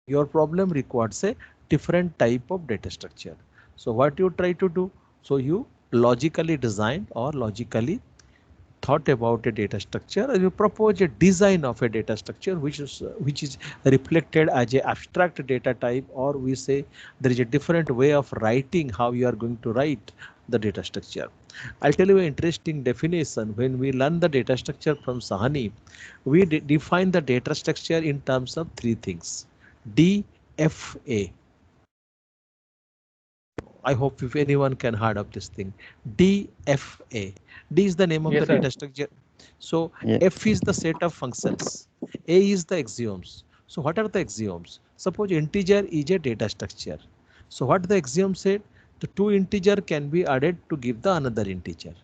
Your problem requires a different type of data structure. So what you try to do? So you logically design or logically thought about a data structure, or you propose a design of a data structure which is reflected as a abstract data type, or we say there is a different way of writing how you are going to write the data structure. I'll tell you an interesting definition. When we learn the data structure from Sahani, we define the data structure in terms of three things. DFA. I hope if anyone can heard of this thing. DFA. D is the name of the Yes, data sir. structure. So Yeah. F is the set of functions. A is the axioms. So what are the axioms? Suppose integer is a data structure. So what the axiom said? The two integer can be added to give the another integer.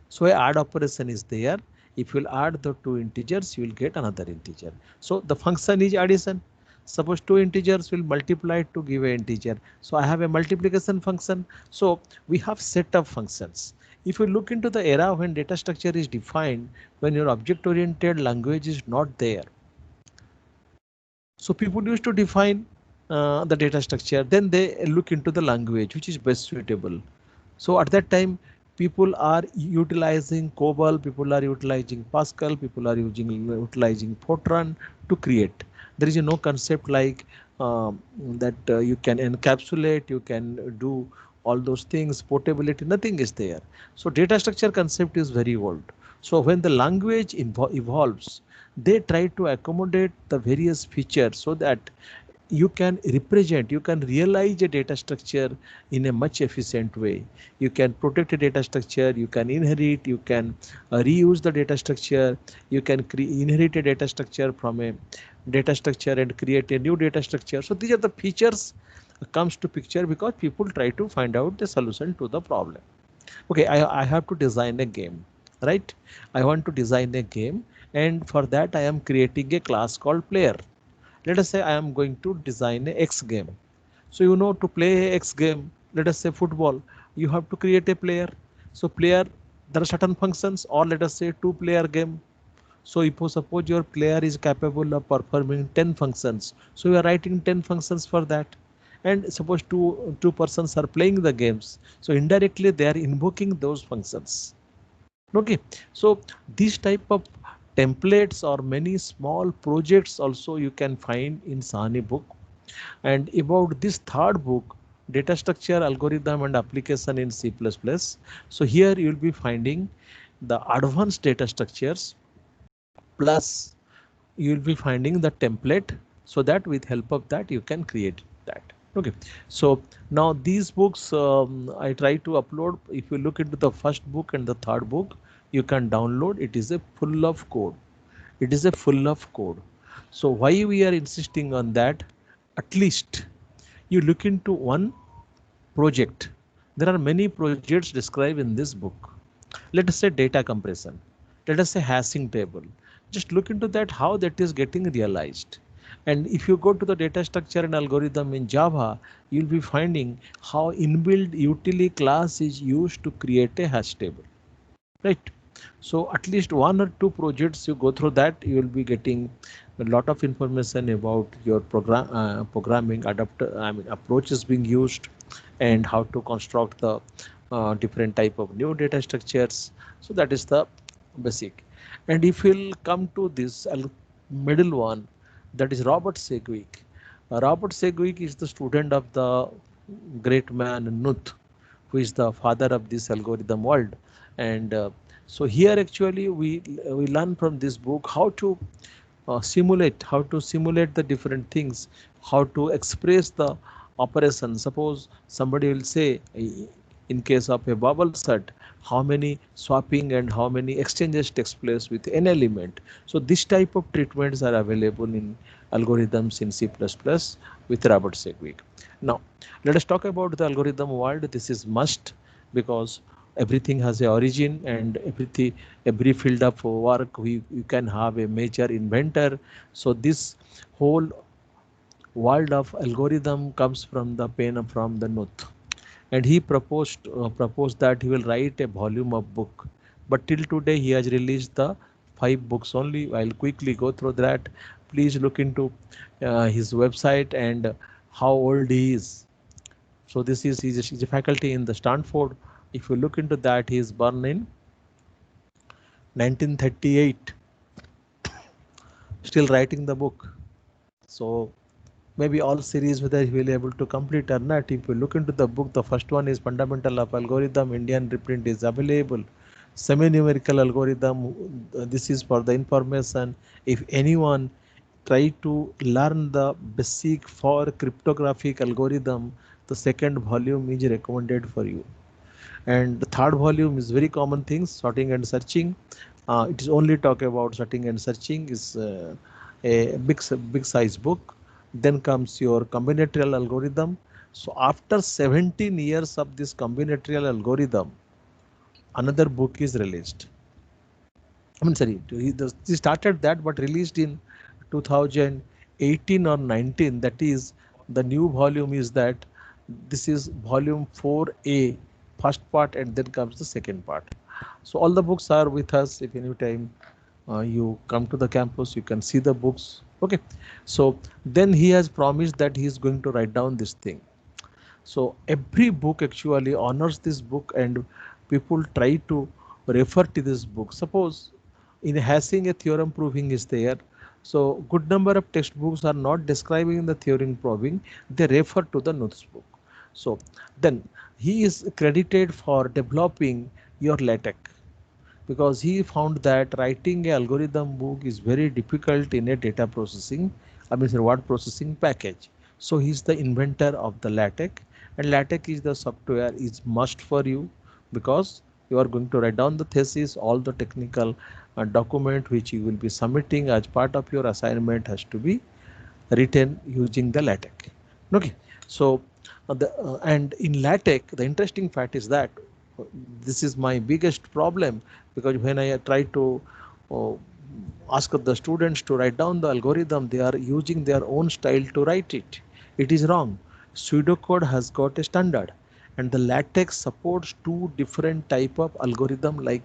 So a add operation is there. If you will add the two integers, you will get another integer. So the function is addition. Suppose two integers will multiply to give an integer. So I have a multiplication function. So we have set of functions. If you look into the era when data structure is defined, when your object oriented language is not there, so people used to define the data structure, then they look into the language which is best suitable. So at that time, people are utilizing COBOL, people are utilizing Pascal, people are utilizing Fortran to create. There is no concept like that you can encapsulate, you can do all those things, portability, nothing is there. So data structure concept is very old. So when the language evolves, they try to accommodate the various features so that you can represent, you can realize a data structure in a much efficient way. You can protect a data structure, you can inherit, you can reuse the data structure, you can inherit a data structure from a data structure and create a new data structure. So these are the features comes to picture because people try to find out the solution to the problem. Okay, I have to design a game, right? I want to design a game, and for that I am creating a class called player. Let us say I am going to design a X game. So you know, to play a X game, let us say football, you have to create a player. So player, there are certain functions, or let us say two-player game. So if you suppose your player is capable of performing 10 functions, so you are writing 10 functions for that. And suppose two persons are playing the games, so indirectly they are invoking those functions. Okay, so these type of templates or many small projects also you can find in Sahani book. And about this third book, data structure, algorithm and application in C++. So here you will be finding the advanced data structures, plus you will be finding the template, so that with help of that you can create that. Okay, so now these books I try to upload. If you look into the first book and the third book, you can download. It is a full of code. It is a full of code. So why we are insisting on that? At least you look into one project. There are many projects described in this book. Let us say data compression. Let us say hashing table. Just look into that, how that is getting realized. And if you go to the data structure and algorithm in Java, you'll be finding how inbuilt utility class is used to create a hash table, right? So at least one or two projects you go through that, you will be getting a lot of information about your programming adapter, I mean approaches being used, and how to construct the different type of new data structures. So that is the basic. And if we'll come to this middle one, that is Robert Segwick. Robert Segwick is the student of the great man Nuth, who is the father of this algorithm world. And so here actually we learn from this book how to simulate the different things, how to express the operation. Suppose somebody will say, in case of a bubble set, how many swapping and how many exchanges takes place with an element. So this type of treatments are available in algorithms in C++ with Robert Segwick. Now let us talk about the algorithm world. This is must, because everything has a origin, and every field of work you can have a major inventor. So this whole world of algorithm comes from the pen from the Nuth, and he proposed that he will write a volume of book, but till today he has released the 5 books only. I'll quickly go through that. please look into his website and how old he is. So this is he's a faculty in the Stanford. If you look into that, he is born in 1938, still writing the book. So maybe all series whether he will be able to complete or not. If you look into the book, the first one is Fundamental of Algorithm. Indian reprint is available. Semi-numerical algorithm. This is for the information. If anyone try to learn the basic for cryptographic algorithm, the second volume is recommended for you. And the third volume is very common things, sorting and searching. It is only talk about sorting and searching, is a big size book. Then comes your combinatorial algorithm. So after 17 years of this combinatorial algorithm, another book is released. I mean, sorry, he started that, but released in 2018 or 19. That is, the new volume is that this is volume 4A, first part, and then comes the second part. So all the books are with us. If any time you come to the campus, you can see the books. Okay. So then he has promised that he is going to write down this thing. So every book actually honors this book, and people try to refer to this book. Suppose in Hashing a theorem proving is there. So good number of textbooks are not describing the theorem proving, they refer to the notes book. So then he is credited for developing your LaTeX, because he found that writing a algorithm book is very difficult in a data processing, I mean word processing package. So he's the inventor of the LaTeX, and LaTeX is the software is must for you, because you are going to write down the thesis, all the technical document which you will be submitting as part of your assignment has to be written using the LaTeX. Okay, so and in LaTeX, the interesting fact is that this is my biggest problem, because when I try to uh, ask the students to write down the algorithm, they are using their own style to write it. It is wrong. Pseudocode has got a standard, and the LaTeX supports two different type of algorithm like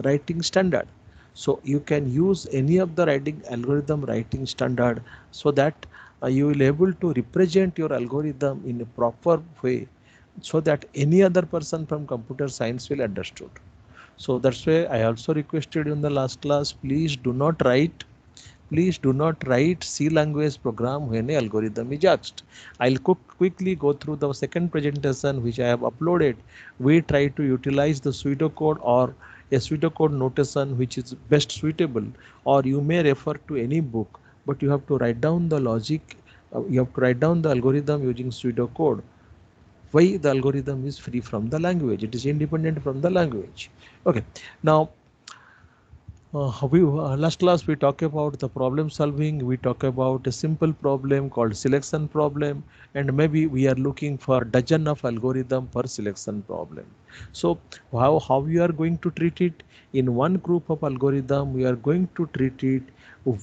writing standard. So you can use any of the writing algorithm writing standard, so that you will able to represent your algorithm in a proper way, so that any other person from computer science will understood. So that's why I also requested in the last class, please do not write C language program when a algorithm is asked. I'll quickly go through the second presentation which I have uploaded. We try to utilize the pseudocode or a pseudocode notation which is best suitable, or you may refer to any book, but you have to write down the logic, you have to write down the algorithm using pseudocode. Why? The algorithm is free from the language, it is independent from the language. Okay, now last class we talk about the problem solving, we talk about a simple problem called selection problem, and maybe we are looking for dozen of algorithm per selection problem. So how we are going to treat it? In one group of algorithm we are going to treat it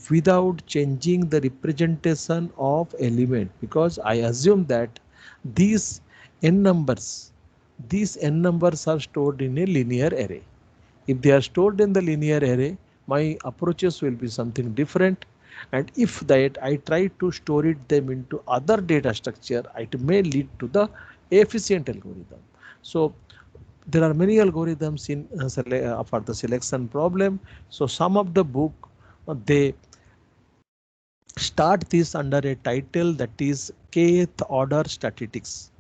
without changing the representation of element, because I assume that these n numbers these n numbers are stored in a linear array. If they are stored in the linear array, my approaches will be something different. And if that I try to store it them into other data structure, it may lead to the efficient algorithm. So there are many algorithms in for the selection problem. So some of the book they start this under a title that is kth order statistics.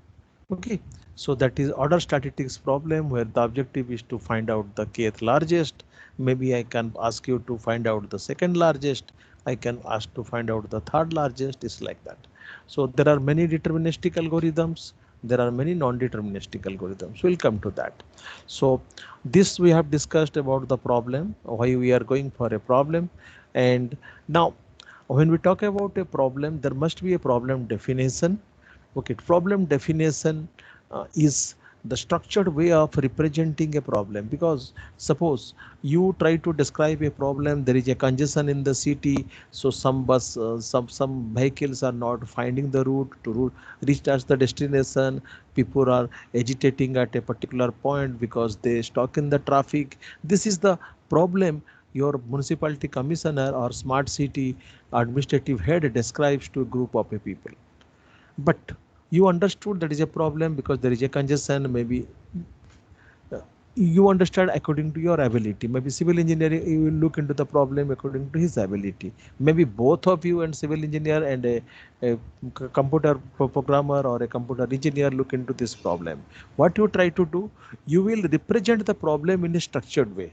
Okay, so that is order statistics problem, where the objective is to find out the kth largest. Maybe I can ask you to find out the second largest. I can ask to find out the third largest, is like that. So there are many deterministic algorithms. There are many non-deterministic algorithms. We'll come to that. So this we have discussed about the problem, why we are going for a problem. And now when we talk about a problem, there must be a problem definition. Okay, problem definition is the structured way of representing a problem, because suppose you try to describe a problem, there is a congestion in the city, so some bus some vehicles are not finding the route to reach as the destination, people are agitating at a particular point because they stuck in the traffic. This is the problem your municipality commissioner or smart city administrative head describes to a group of people. But you understood that is a problem because there is a congestion, maybe you understand according to your ability. Maybe civil engineering, you will look into the problem according to his ability. Maybe both of you and civil engineer and a computer programmer or a computer engineer look into this problem. What you try to do, you will represent the problem in a structured way.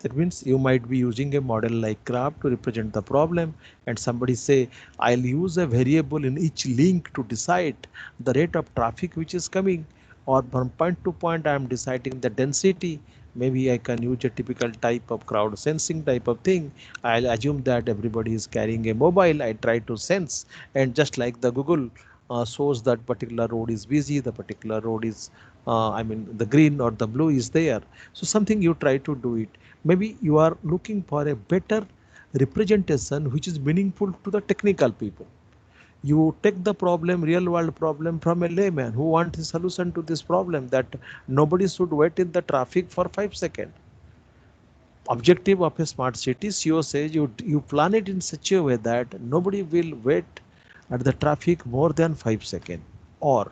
That means you might be using a model like graph to represent the problem, and somebody say, I'll use a variable in each link to decide the rate of traffic which is coming, or from point to point I am deciding the density. Maybe I can use a typical type of crowd sensing type of thing. I'll assume that everybody is carrying a mobile. I try to sense, and just like the Google shows that particular road is busy, the particular road is I mean the green or the blue is there. So something you try to do it. Maybe you are looking for a better representation which is meaningful to the technical people. You take the problem, real world problem, from a layman who wants a solution to this problem, that nobody should wait in the traffic for 5 seconds. Objective of a smart city, CEO says you plan it in such a way that nobody will wait at the traffic more than 5 seconds. Or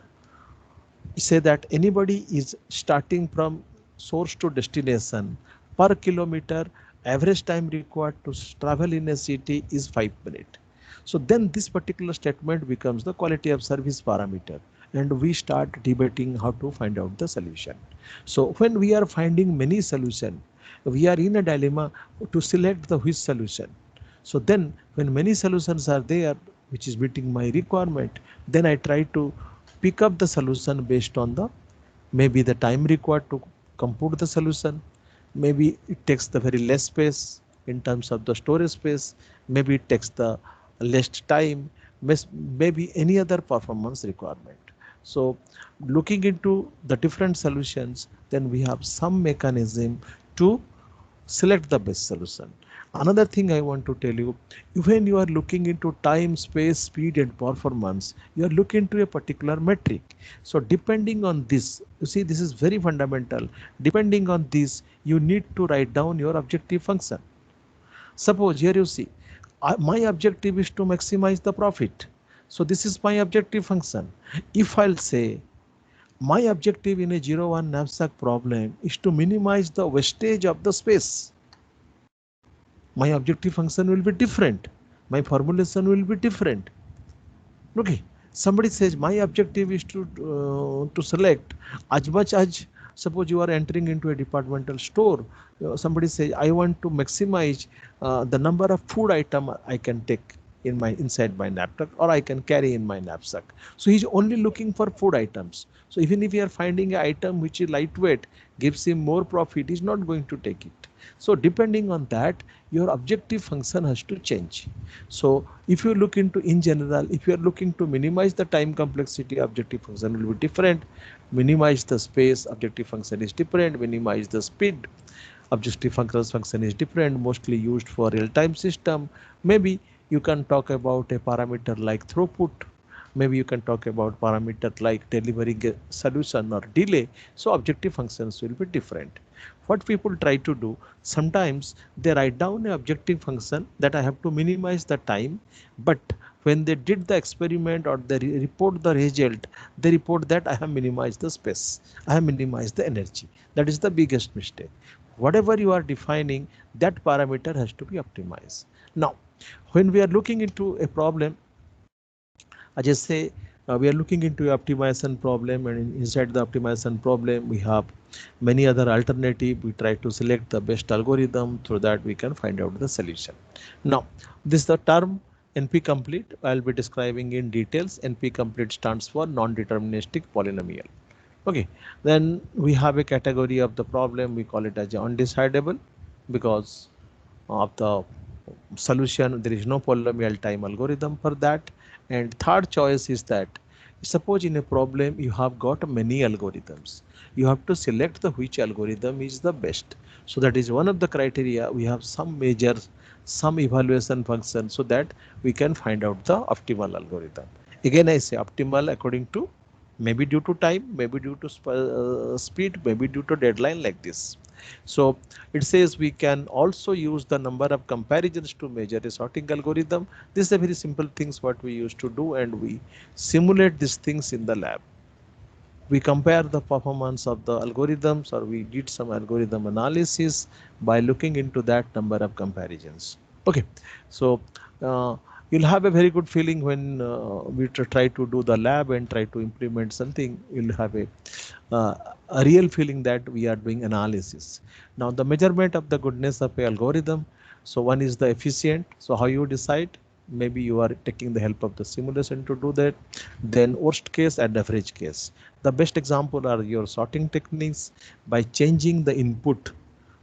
say that anybody is starting from source to destination, per kilometer average time required to travel in a city is 5 minutes. So then this particular statement becomes the quality of service parameter, and we start debating how to find out the solution. So when we are finding many solutions, we are in a dilemma to select the which solution. So then when many solutions are there which is meeting my requirement, then I try to pick up the solution based on the maybe the time required to compute the solution. Maybe it takes the very less space in terms of the storage space. Maybe it takes the less time. Maybe any other performance requirement. So looking into the different solutions, then we have some mechanism to select the best solution. Another thing I want to tell you, when you are looking into time, space, speed and performance, you are looking into a particular metric. So depending on this, you see this is very fundamental. Depending on this, you need to write down your objective function. Suppose here you see, my objective is to maximize the profit. So this is my objective function. If I'll say my objective in a 0-1 knapsack problem is to minimize the wastage of the space, my objective function will be different. My formulation will be different. Okay. Somebody says my objective is to select as much as, suppose you are entering into a departmental store. Somebody says I want to maximize the number of food item I can take in my inside my knapsack, or I can carry in my knapsack. So he's only looking for food items. So even if you are finding an item which is lightweight, gives him more profit, he's not going to take it. So depending on that, your objective function has to change. So if you look into in general, if you are looking to minimize the time complexity, objective function will be different. Minimize the space, objective function is different. Minimize the speed, objective function is different, mostly used for real-time system. Maybe you can talk about a parameter like throughput. Maybe you can talk about parameter like delivering a solution or delay. So objective functions will be different. What people try to do, sometimes they write down an objective function that I have to minimize the time, but when they did the experiment or they report the result, they report that I have minimized the space, I have minimized the energy. That is the biggest mistake. Whatever you are defining, that parameter has to be optimized. Now, when we are looking into a problem, I just say we are looking into optimization problem, and inside the optimization problem we have many other alternative. We try to select the best algorithm, through that we can find out the solution. Now this is the term NP complete. I'll be describing in details. NP complete stands for non-deterministic polynomial. Okay, then we have a category of the problem, we call it as undecidable, because of the solution there is no polynomial time algorithm for that. And third choice is that, suppose in a problem you have got many algorithms, you have to select the which algorithm is the best. So that is one of the criteria. We have some measures, some evaluation function, so that we can find out the optimal algorithm. Again I say optimal according to maybe due to time, maybe due to speed, maybe due to deadline like this. So it says we can also use the number of comparisons to measure a sorting algorithm. This is a very simple things what we used to do, and we simulate these things in the lab. We compare the performance of the algorithms, or we did some algorithm analysis by looking into that number of comparisons. Okay, so uh, you'll have a very good feeling when we try to do the lab and try to implement something. You'll have uh, a real feeling that we are doing analysis. Now the measurement of the goodness of a algorithm. So one is the efficient. So how you decide? Maybe you are taking the help of the simulation to do that. Then worst case and average case. The best example are your sorting techniques by changing the input,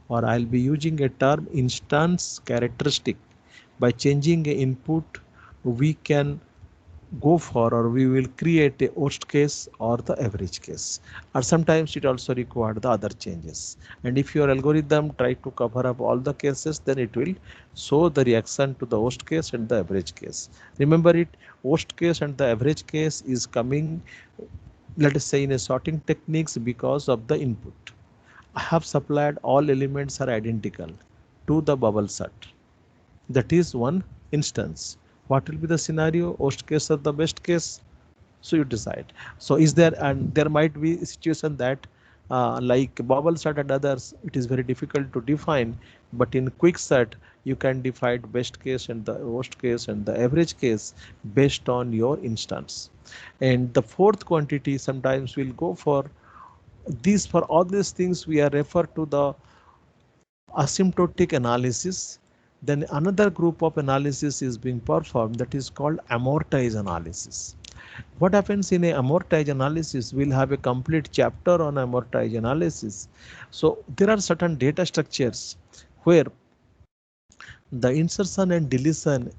or I'll be using a term instance characteristic. By changing a input, we can go for, or we will create a worst case or the average case, or sometimes it also require the other changes. And if your algorithm try to cover up all the cases, then it will show the reaction to the worst case and the average case. Remember it, worst case and the average case is coming, let us say, in a sorting techniques because of the input. I have supplied all elements are identical to the bubble set. That is one instance. What will be the scenario? Worst case or the best case? So you decide. So is there, and there might be a situation that like bubble set and others, it is very difficult to define, but in quick set you can define best case and the worst case and the average case based on your instance. And the fourth quantity sometimes will go for these. For all these things we are refer to the asymptotic analysis. Then another group of analysis is being performed, that is called amortized analysis. What happens in a amortized analysis? We'll have a complete chapter on amortized analysis. So there are certain data structures where the insertion and deletion,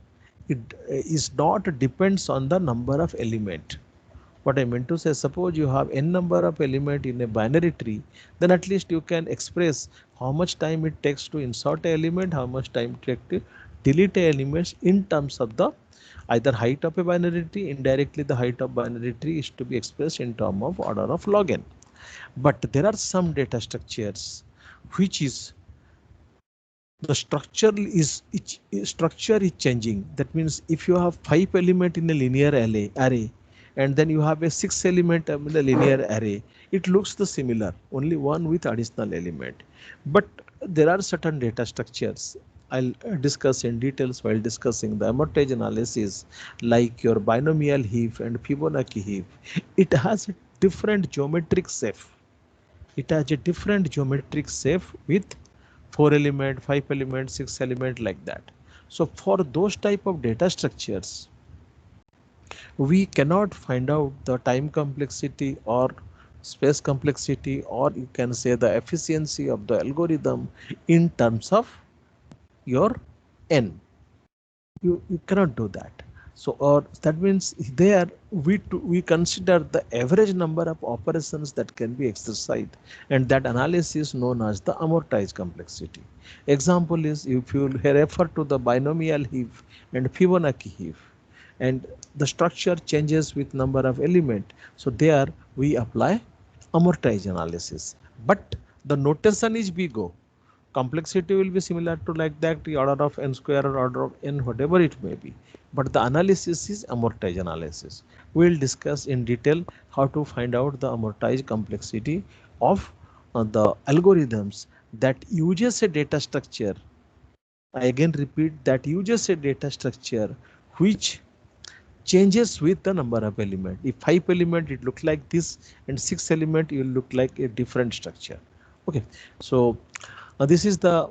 it is not depends on the number of element. What I meant to say, suppose you have n number of element in a binary tree, then at least you can express how much time it takes to insert a element, how much time it takes to delete a elements in terms of the either height of a binary tree. Indirectly the height of binary tree is to be expressed in term of order of log n. But there are some data structures which is the structure is changing. That means if you have 5 element in a linear array, and then you have a 6 element in a linear array, it looks the similar, only one with additional element. But there are certain data structures I'll discuss in details while discussing the amortage analysis, like your binomial heap and Fibonacci heap. It has a different geometric shape. It has a different geometric shape with 4 element, 5 element, 6 element, like that. So for those type of data structures, we cannot find out the time complexity or space complexity, or you can say the efficiency of the algorithm in terms of your n. You cannot do that. So or that means there we consider the average number of operations that can be exercised, and that analysis is known as the amortized complexity. Example is, if you refer to the binomial heap and Fibonacci heap, and the structure changes with number of element, so there we apply amortized analysis. But the notation is big O. Complexity will be similar to like that, the order of n square or order of n, whatever it may be. But the analysis is amortized analysis. We will discuss in detail how to find out the amortized complexity of the algorithms that uses a data structure. I again repeat, that uses a data structure which changes with the number of element. If 5 element it look like this, and 6 element it will look like a different structure. Okay, so this is the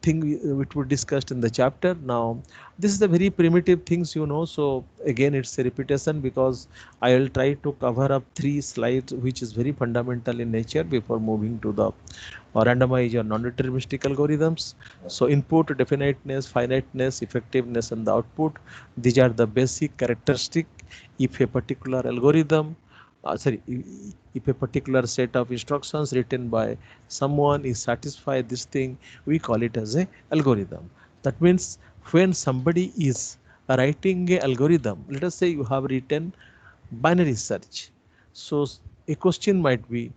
thing which we discussed in the chapter. Now this is the very primitive things, so again it's a repetition, because I will try to cover up 3 slides which is very fundamental in nature before moving to the randomized or non-deterministic algorithms. So input, definiteness, finiteness, effectiveness, and the output, these are the basic characteristic. If a particular algorithm, if a particular set of instructions written by someone is satisfied this thing, we call it as a algorithm. That means when somebody is writing a algorithm, let us say you have written binary search. So a question might be,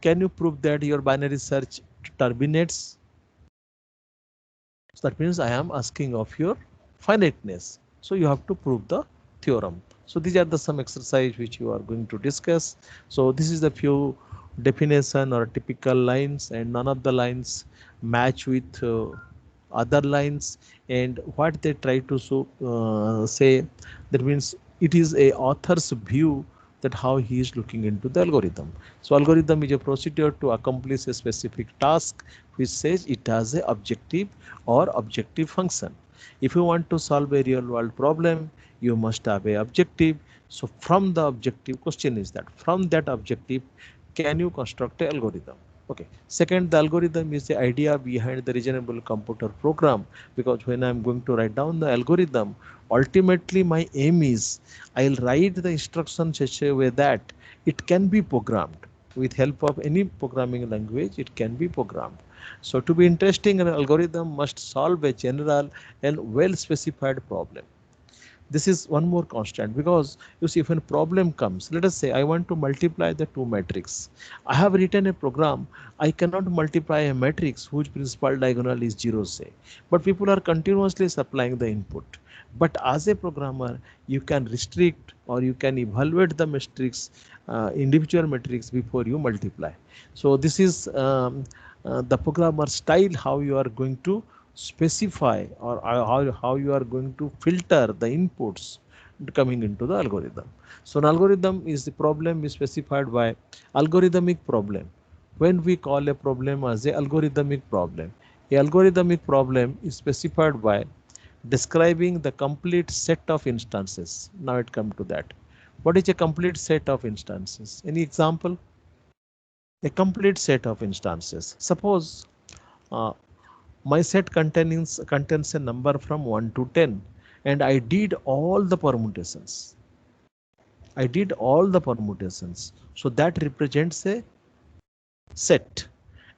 can you prove that your binary search terminates? So that means I am asking of your finiteness. So you have to prove the theorem. So these are the some exercise which you are going to discuss. So this is the few definition or typical lines, and none of the lines match with other lines, and what they try to say, that means it is a author's view that how he is looking into the algorithm. So algorithm is a procedure to accomplish a specific task which says it has a objective or objective function. If you want to solve a real world problem, you must have a objective. So from the objective, question is that from that objective, can you construct a algorithm? Okay. Second, the algorithm is the idea behind the reasonable computer program, because when I'm going to write down the algorithm, ultimately my aim is I'll write the instruction such a way that it can be programmed. With help of any programming language, it can be programmed. So to be interesting, an algorithm must solve a general and well specified problem. This is one more constant, because you see, if a problem comes, let us say I want to multiply the two matrix. I have written a program. I cannot multiply a matrix whose principal diagonal is 0, say, but people are continuously supplying the input. But as a programmer, you can restrict or you can evaluate the matrix, individual matrix, before you multiply. So this is the programmer style, how you are going to specify, or how you are going to filter the inputs coming into the algorithm. So an algorithm is the problem is specified by algorithmic problem. When we call a problem as a algorithmic problem, a algorithmic problem is specified by describing the complete set of instances. Now it comes to that. What is a complete set of instances? Any example? A complete set of instances. Suppose uh, my set contains a number from 1 to 10, and I did all the permutations. I did all the permutations. So that represents a set.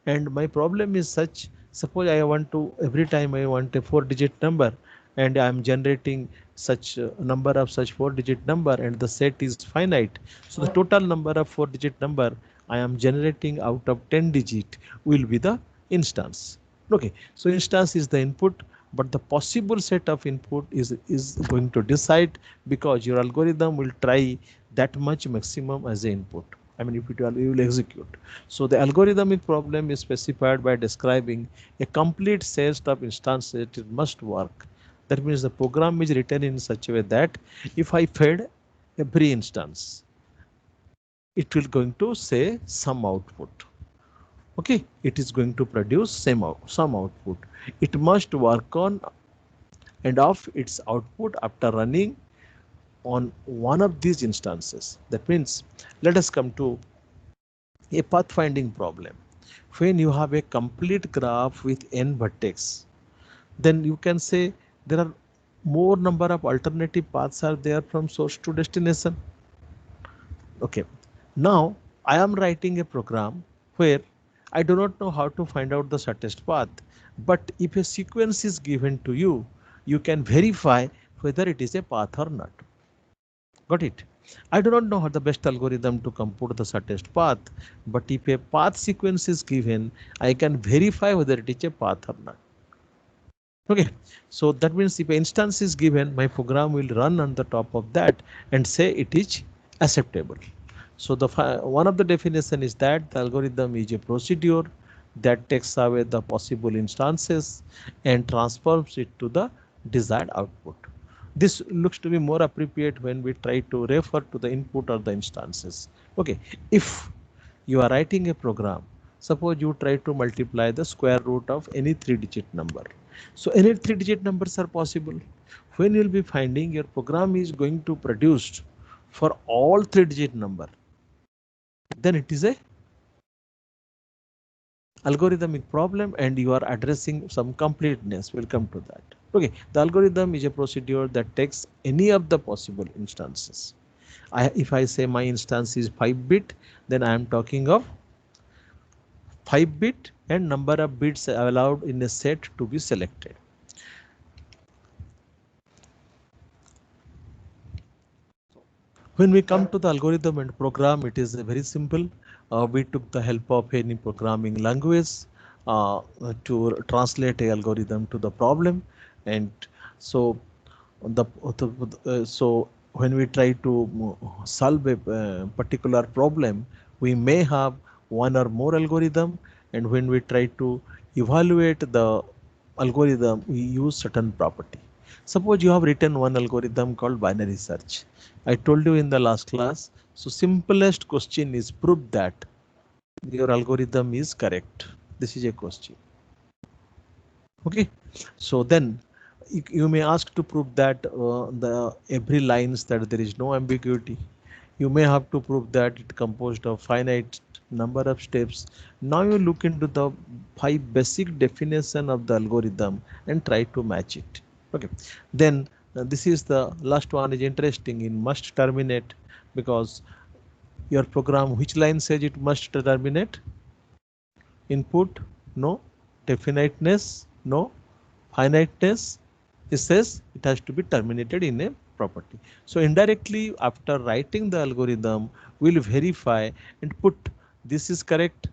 And my problem is such, suppose I want to, every time I want a 4-digit number, and I am generating such number of such 4-digit number, and the set is finite. So the total number of 4-digit number I am generating out of 10 digit will be the instance. Okay, so instance is the input, but the possible set of input is going to decide, because your algorithm will try that much maximum as the input. I mean, if you will execute. So the algorithmic problem is specified by describing a complete set of instances it must work. That means the program is written in such a way that if I fed every instance, it will going to say some output. Okay, it is going to produce some output. It must work on and off its output after running on one of these instances. That means, let us come to a pathfinding problem. When you have a complete graph with n vertex, then you can say there are more number of alternative paths are there from source to destination. Okay, now I am writing a program where I do not know how to find out the shortest path, but if a sequence is given to you, you can verify whether it is a path or not. Got it? I do not know how the best algorithm to compute the shortest path, but if a path sequence is given, I can verify whether it is a path or not. Okay, so that means if an instance is given, my program will run on the top of that and say it is acceptable. So the one of the definition is that the algorithm is a procedure that takes away the possible instances and transforms it to the desired output. This looks to be more appropriate when we try to refer to the input or the instances. Okay, if you are writing a program, suppose you try to multiply the square root of any 3-digit number. So any 3-digit numbers are possible. When you will be finding your program is going to produce for all 3-digit number, then it is a algorithmic problem and you are addressing some completeness. We'll come to that. Okay, the algorithm is a procedure that takes any of the possible instances. If I say my instance is 5-bit, then I am talking of 5-bit and number of bits allowed in a set to be selected. When we come to the algorithm and program, it is very simple. We took the help of any programming language to translate a algorithm to the problem, and so the, so when we try to solve a particular problem, we may have one or more algorithm, and when we try to evaluate the algorithm, we use certain property. Suppose you have written one algorithm called binary search. I told you in the last class. So simplest question is prove that your algorithm is correct. This is a question. Okay. So then you may ask to prove that the every lines that there is no ambiguity. You may have to prove that it composed of finite number of steps. Now you look into the 5 basic definition of the algorithm and try to match it. Okay. Then this is the last one is interesting in must terminate, because your program, which line says it must terminate? Input, no. Definiteness, no. Finiteness, it says it has to be terminated in a property. So indirectly, after writing the algorithm, we'll verify and put this is correct,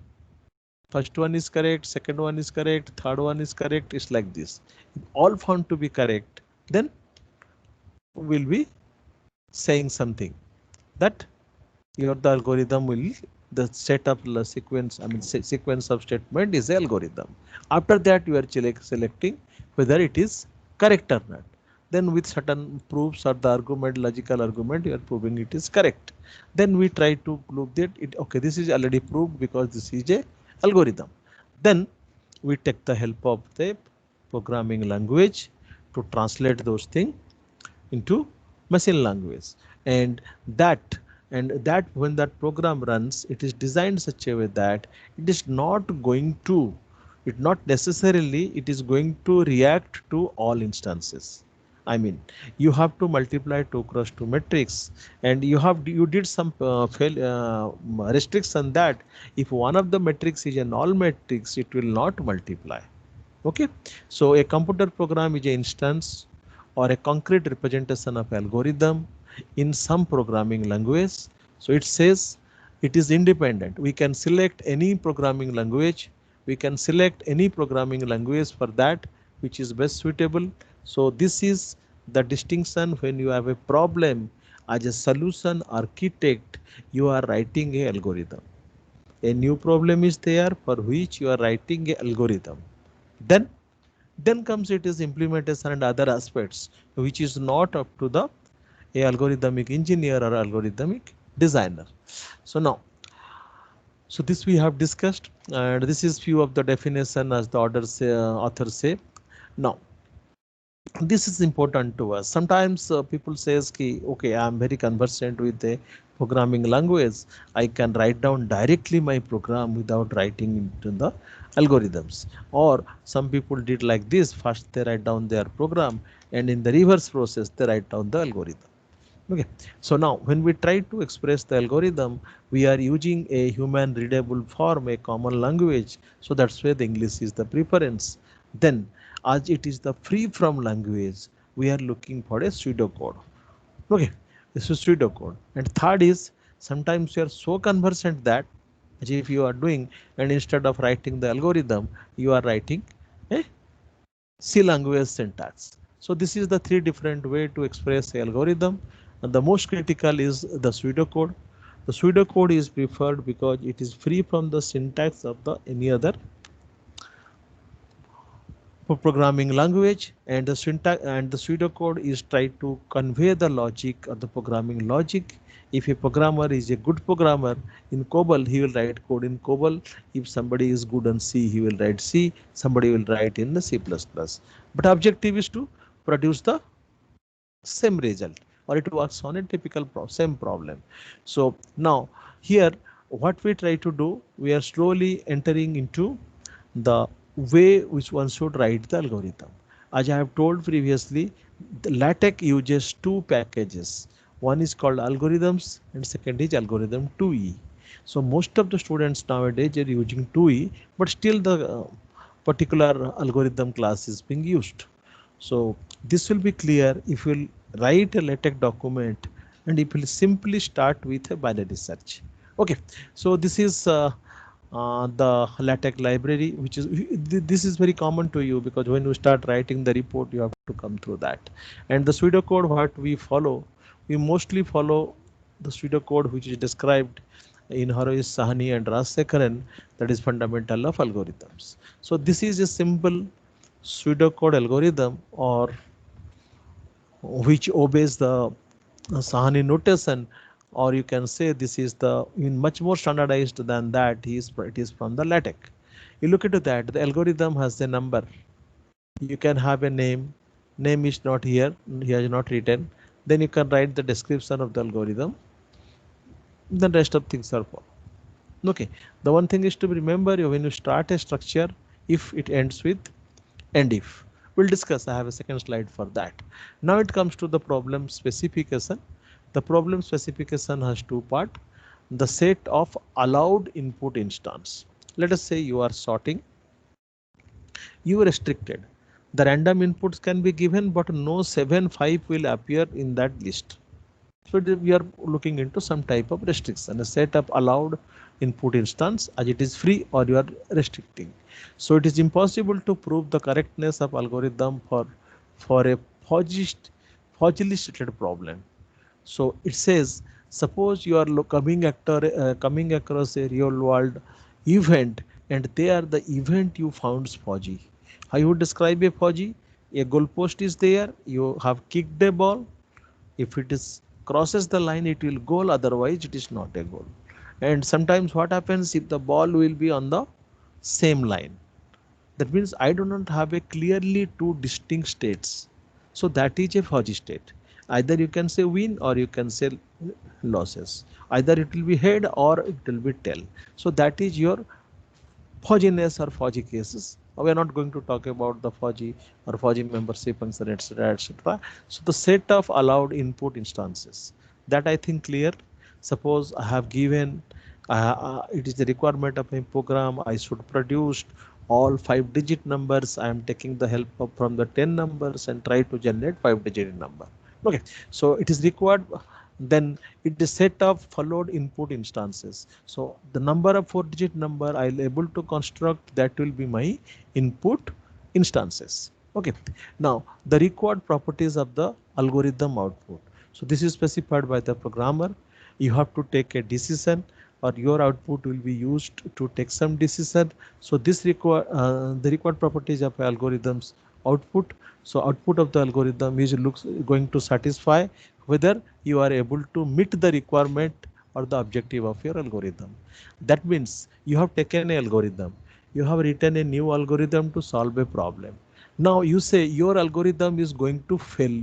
first one is correct, second one is correct, third one is correct. It's like this. If all found to be correct, then we'll be saying something that your the algorithm will the set of the sequence, I mean sequence of statement is the algorithm. After that you are selecting whether it is correct or not. Then with certain proofs or the argument, logical argument, you are proving it is correct. Then we try to prove that it okay, this is already proved because this is a algorithm. Then we take the help of the programming language to translate those things into machine language, and that that when that program runs, it is designed such a way that it is not going to, it not necessarily it is going to react to all instances. I mean, you have to multiply 2 cross 2 matrix, and you did some restriction that if one of the matrix is a null matrix, it will not multiply. Okay, so a computer program is an instance or a concrete representation of algorithm in some programming language. So it says it is independent. We can select any programming language. We can select any programming language for that which is best suitable. So this is the distinction when you have a problem as a solution architect, you are writing a algorithm. A new problem is there for which you are writing a algorithm. Then comes it is implementation and other aspects which is not up to the a algorithmic engineer or algorithmic designer. So now, so this we have discussed, and this is few of the definition as the authors say. Now this is important to us. Sometimes people says ki, okay, I am very conversant with the programming language, I can write down directly my program without writing into the algorithms. Or some people did like this, first they write down their program and in the reverse process they write down the algorithm. Okay, so now when we try to express the algorithm, we are using a human readable form, a common language. So that's why the English is the preference. Then as it is the free from language, we are looking for a pseudocode. Okay, this is pseudocode. And third is sometimes you are so conversant that if you are doing, and instead of writing the algorithm, you are writing a C language syntax. So this is the 3 different way to express the algorithm. And the most critical is the pseudocode. The pseudocode is preferred because it is free from the syntax of the any other programming language, and the syntax and the pseudocode is try to convey the logic or the programming logic. If a programmer is a good programmer in COBOL, he will write code in COBOL. If somebody is good on C, he will write C. Somebody will write in the C++. But objective is to produce the same result, or it works on a typical same problem. So now here what we try to do, we are slowly entering into the way which one should write the algorithm. As I have told previously, the LaTeX uses 2 packages. One is called algorithms and second is algorithm 2E. So most of the students nowadays are using 2E, but still the particular algorithm class is being used. So this will be clear if you write a LaTeX document and it will simply start with a binary search. Okay, so this is the LaTeX library, which is this is very common to you because when you start writing the report, you have to come through that. And the pseudocode what we follow, we mostly follow the pseudocode which is described in Harois Sahni and Rajasekharan, that is fundamental of algorithms. So this is a simple pseudocode algorithm or which obeys the Sahani notation, or you can say this is the in much more standardized than that. It is from the LaTeX. You look into that, the algorithm has a number. You can have a name. Name is not here. Here is not written. Then you can write the description of the algorithm. Then rest of things are for. Okay. The one thing is to remember when you start a structure, if it ends with and if. We'll discuss. I have a second slide for that. Now it comes to the problem specification. The problem specification has two parts. The set of allowed input instance. Let us say you are sorting. You are restricted. The random inputs can be given, but no 7, 5 will appear in that list. So we are looking into some type of restriction, a set of allowed input instance as it is free or you are restricting. So it is impossible to prove the correctness of algorithm for a fudgely stated problem. So it says, suppose you are coming across a real world event and there the event you found is fuzzy. How you would describe a fuzzy? A goalpost is there, you have kicked a ball. If it is crosses the line, it will goal, otherwise it is not a goal. And sometimes what happens if the ball will be on the same line? That means I do not have a clearly two distinct states. So that is a fuzzy state. Either you can say win or you can say losses. Either it will be head or it will be tail. So that is your fuzziness or fuzzy cases. We are not going to talk about the fuzzy or fuzzy membership function, etc., etc. So the set of allowed input instances, that I think clear. Suppose I have given it is the requirement of a program. I should produce all 5-digit numbers. I am taking the help of from the 10 numbers and try to generate 5-digit number. Okay, so it is required. Then it is set of followed input instances. So the number of 4-digit number I'll able to construct, that will be my input instances. Okay, now the required properties of the algorithm output. So this is specified by the programmer. You have to take a decision or your output will be used to take some decision. So this require the required properties of algorithms output. So output of the algorithm is going to satisfy whether you are able to meet the requirement or the objective of your algorithm. That means you have taken an algorithm, you have written a new algorithm to solve a problem. Now you say your algorithm is going to fail.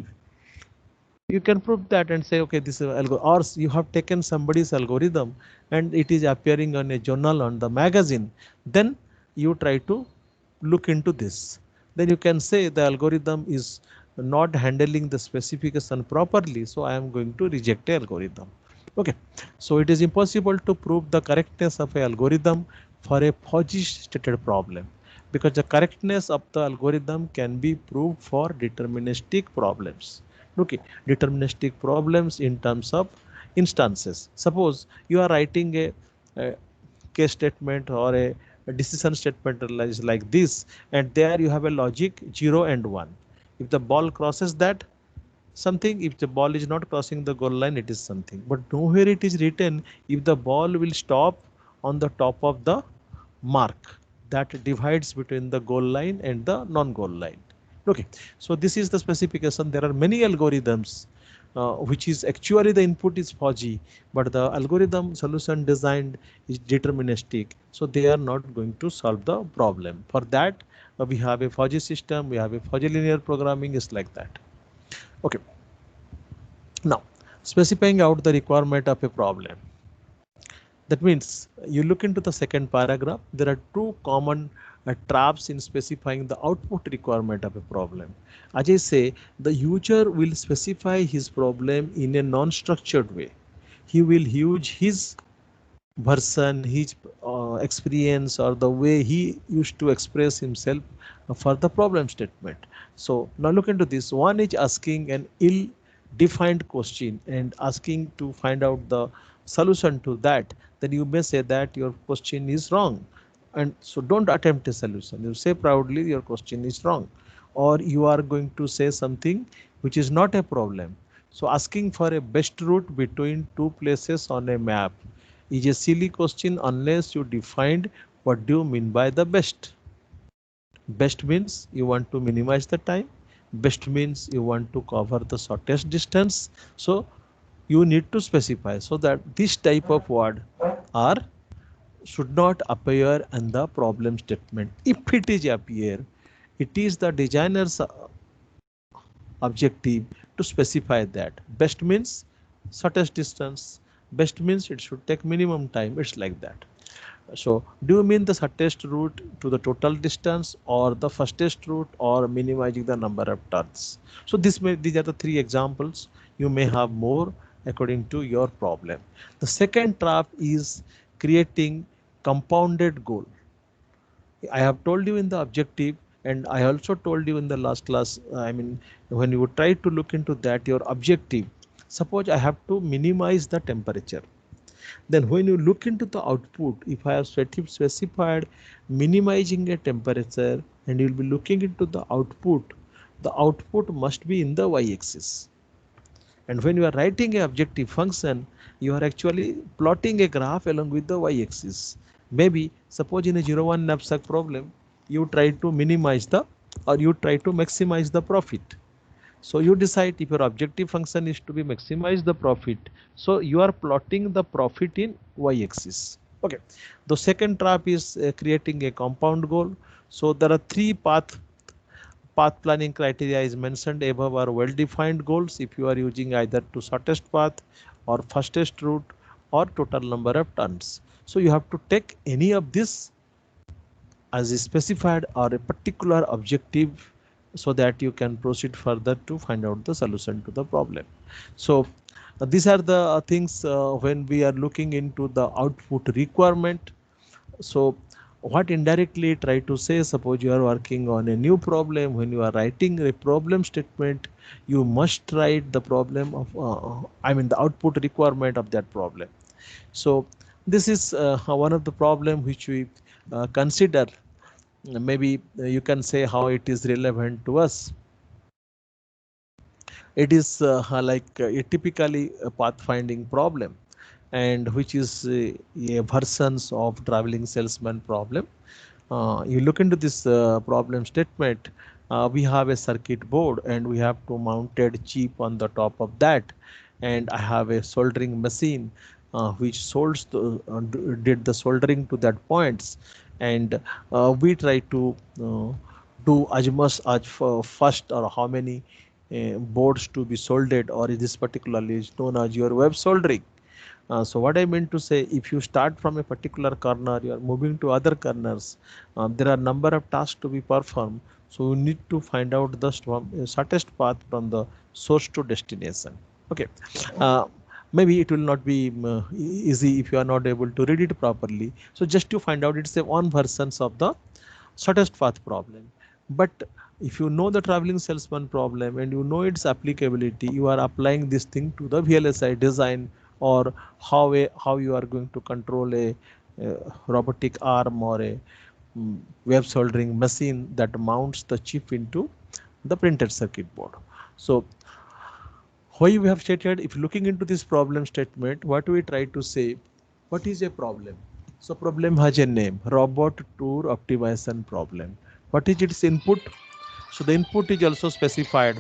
You can prove that and say, okay, this is or you have taken somebody's algorithm and it is appearing on a journal, on the magazine. Then you try to look into this. Then you can say the algorithm is not handling the specification properly, so I am going to reject the algorithm. Okay, so it is impossible to prove the correctness of a algorithm for a fuzzy stated problem, because the correctness of the algorithm can be proved for deterministic problems. Okay, deterministic problems in terms of instances. Suppose you are writing a case statement or a decision statement like this, and there you have a logic 0 and 1. If the ball crosses that, something. If the ball is not crossing the goal line, it is something. But nowhere it is written if the ball will stop on the top of the mark that divides between the goal line and the non-goal line. Okay, so this is the specification. There are many algorithms which is actually the input is fuzzy, but the algorithm solution designed is deterministic. So they are not going to solve the problem. For that, we have a fuzzy system, we have a fuzzy linear programming is like that. Okay, now specifying out the requirement of a problem. That means you look into the second paragraph. There are two common traps in specifying the output requirement of a problem. As I say, the user will specify his problem in a non-structured way. He will use his version, his experience, or the way he used to express himself for the problem statement. So now look into this. One is asking an ill defined question and asking to find out the solution to that, then you may say that your question is wrong. And so don't attempt a solution. You say proudly your question is wrong, or you are going to say something which is not a problem. So asking for a best route between two places on a map is a silly question unless you defined what do you mean by the best. Best means you want to minimize the time. Best means you want to cover the shortest distance. So you need to specify so that this type of word are should not appear in the problem statement. If it is appear, it is the designer's objective to specify that. Best means shortest distance. Best means it should take minimum time. It's like that. So do you mean the shortest route to the total distance, or the fastest route, or minimizing the number of turns? So these are the three examples. You may have more according to your problem. The second trap is creating compounded goal. I have told you in the objective, and I also told you in the last class, I mean, when you try to look into that, your objective, suppose I have to minimize the temperature. Then when you look into the output, if I have specified minimizing a temperature, and you'll be looking into the output must be in the y-axis. And when you are writing a objective function, you are actually plotting a graph along with the y-axis. Maybe suppose in a 0-1 knapsack problem, you try to minimize the, or you try to maximize the profit. So you decide if your objective function is to be maximize the profit. So you are plotting the profit in y-axis. Okay. The second trap is creating a compound goal. So there are three path planning criteria is mentioned above are well-defined goals if you are using either to shortest path or fastest route or total number of turns. So you have to take any of this as a specified or a particular objective so that you can proceed further to find out the solution to the problem. So these are the things when we are looking into the output requirement. So what indirectly try to say, suppose you are working on a new problem, when you are writing a problem statement, you must write the problem of I mean the output requirement of that problem. So this is one of the problem which we consider. Maybe you can say how it is relevant to us. It is like a typically a pathfinding problem, and which is a versions of traveling salesman problem. You look into this problem statement. We have a circuit board and we have to mounted chip on the top of that, and I have a soldering machine which did the soldering to that points, and we try to do as much as first or how many boards to be soldered, or this particularly is known as your web soldering. So what I meant to say, if you start from a particular corner, you are moving to other corners, there are number of tasks to be performed. So you need to find out the shortest path from the source to destination. Okay. Uh, Maybe it will not be easy if you are not able to read it properly. So just to find out, it's a one versions of the shortest path problem. But if you know the traveling salesman problem and you know its applicability, you are applying this thing to the VLSI design, or how you are going to control a robotic arm or a web soldering machine that mounts the chip into the printed circuit board. So why we have stated, if looking into this problem statement, what we try to say, what is a problem? So problem has a name, robot tour optimization problem. What is its input? So the input is also specified.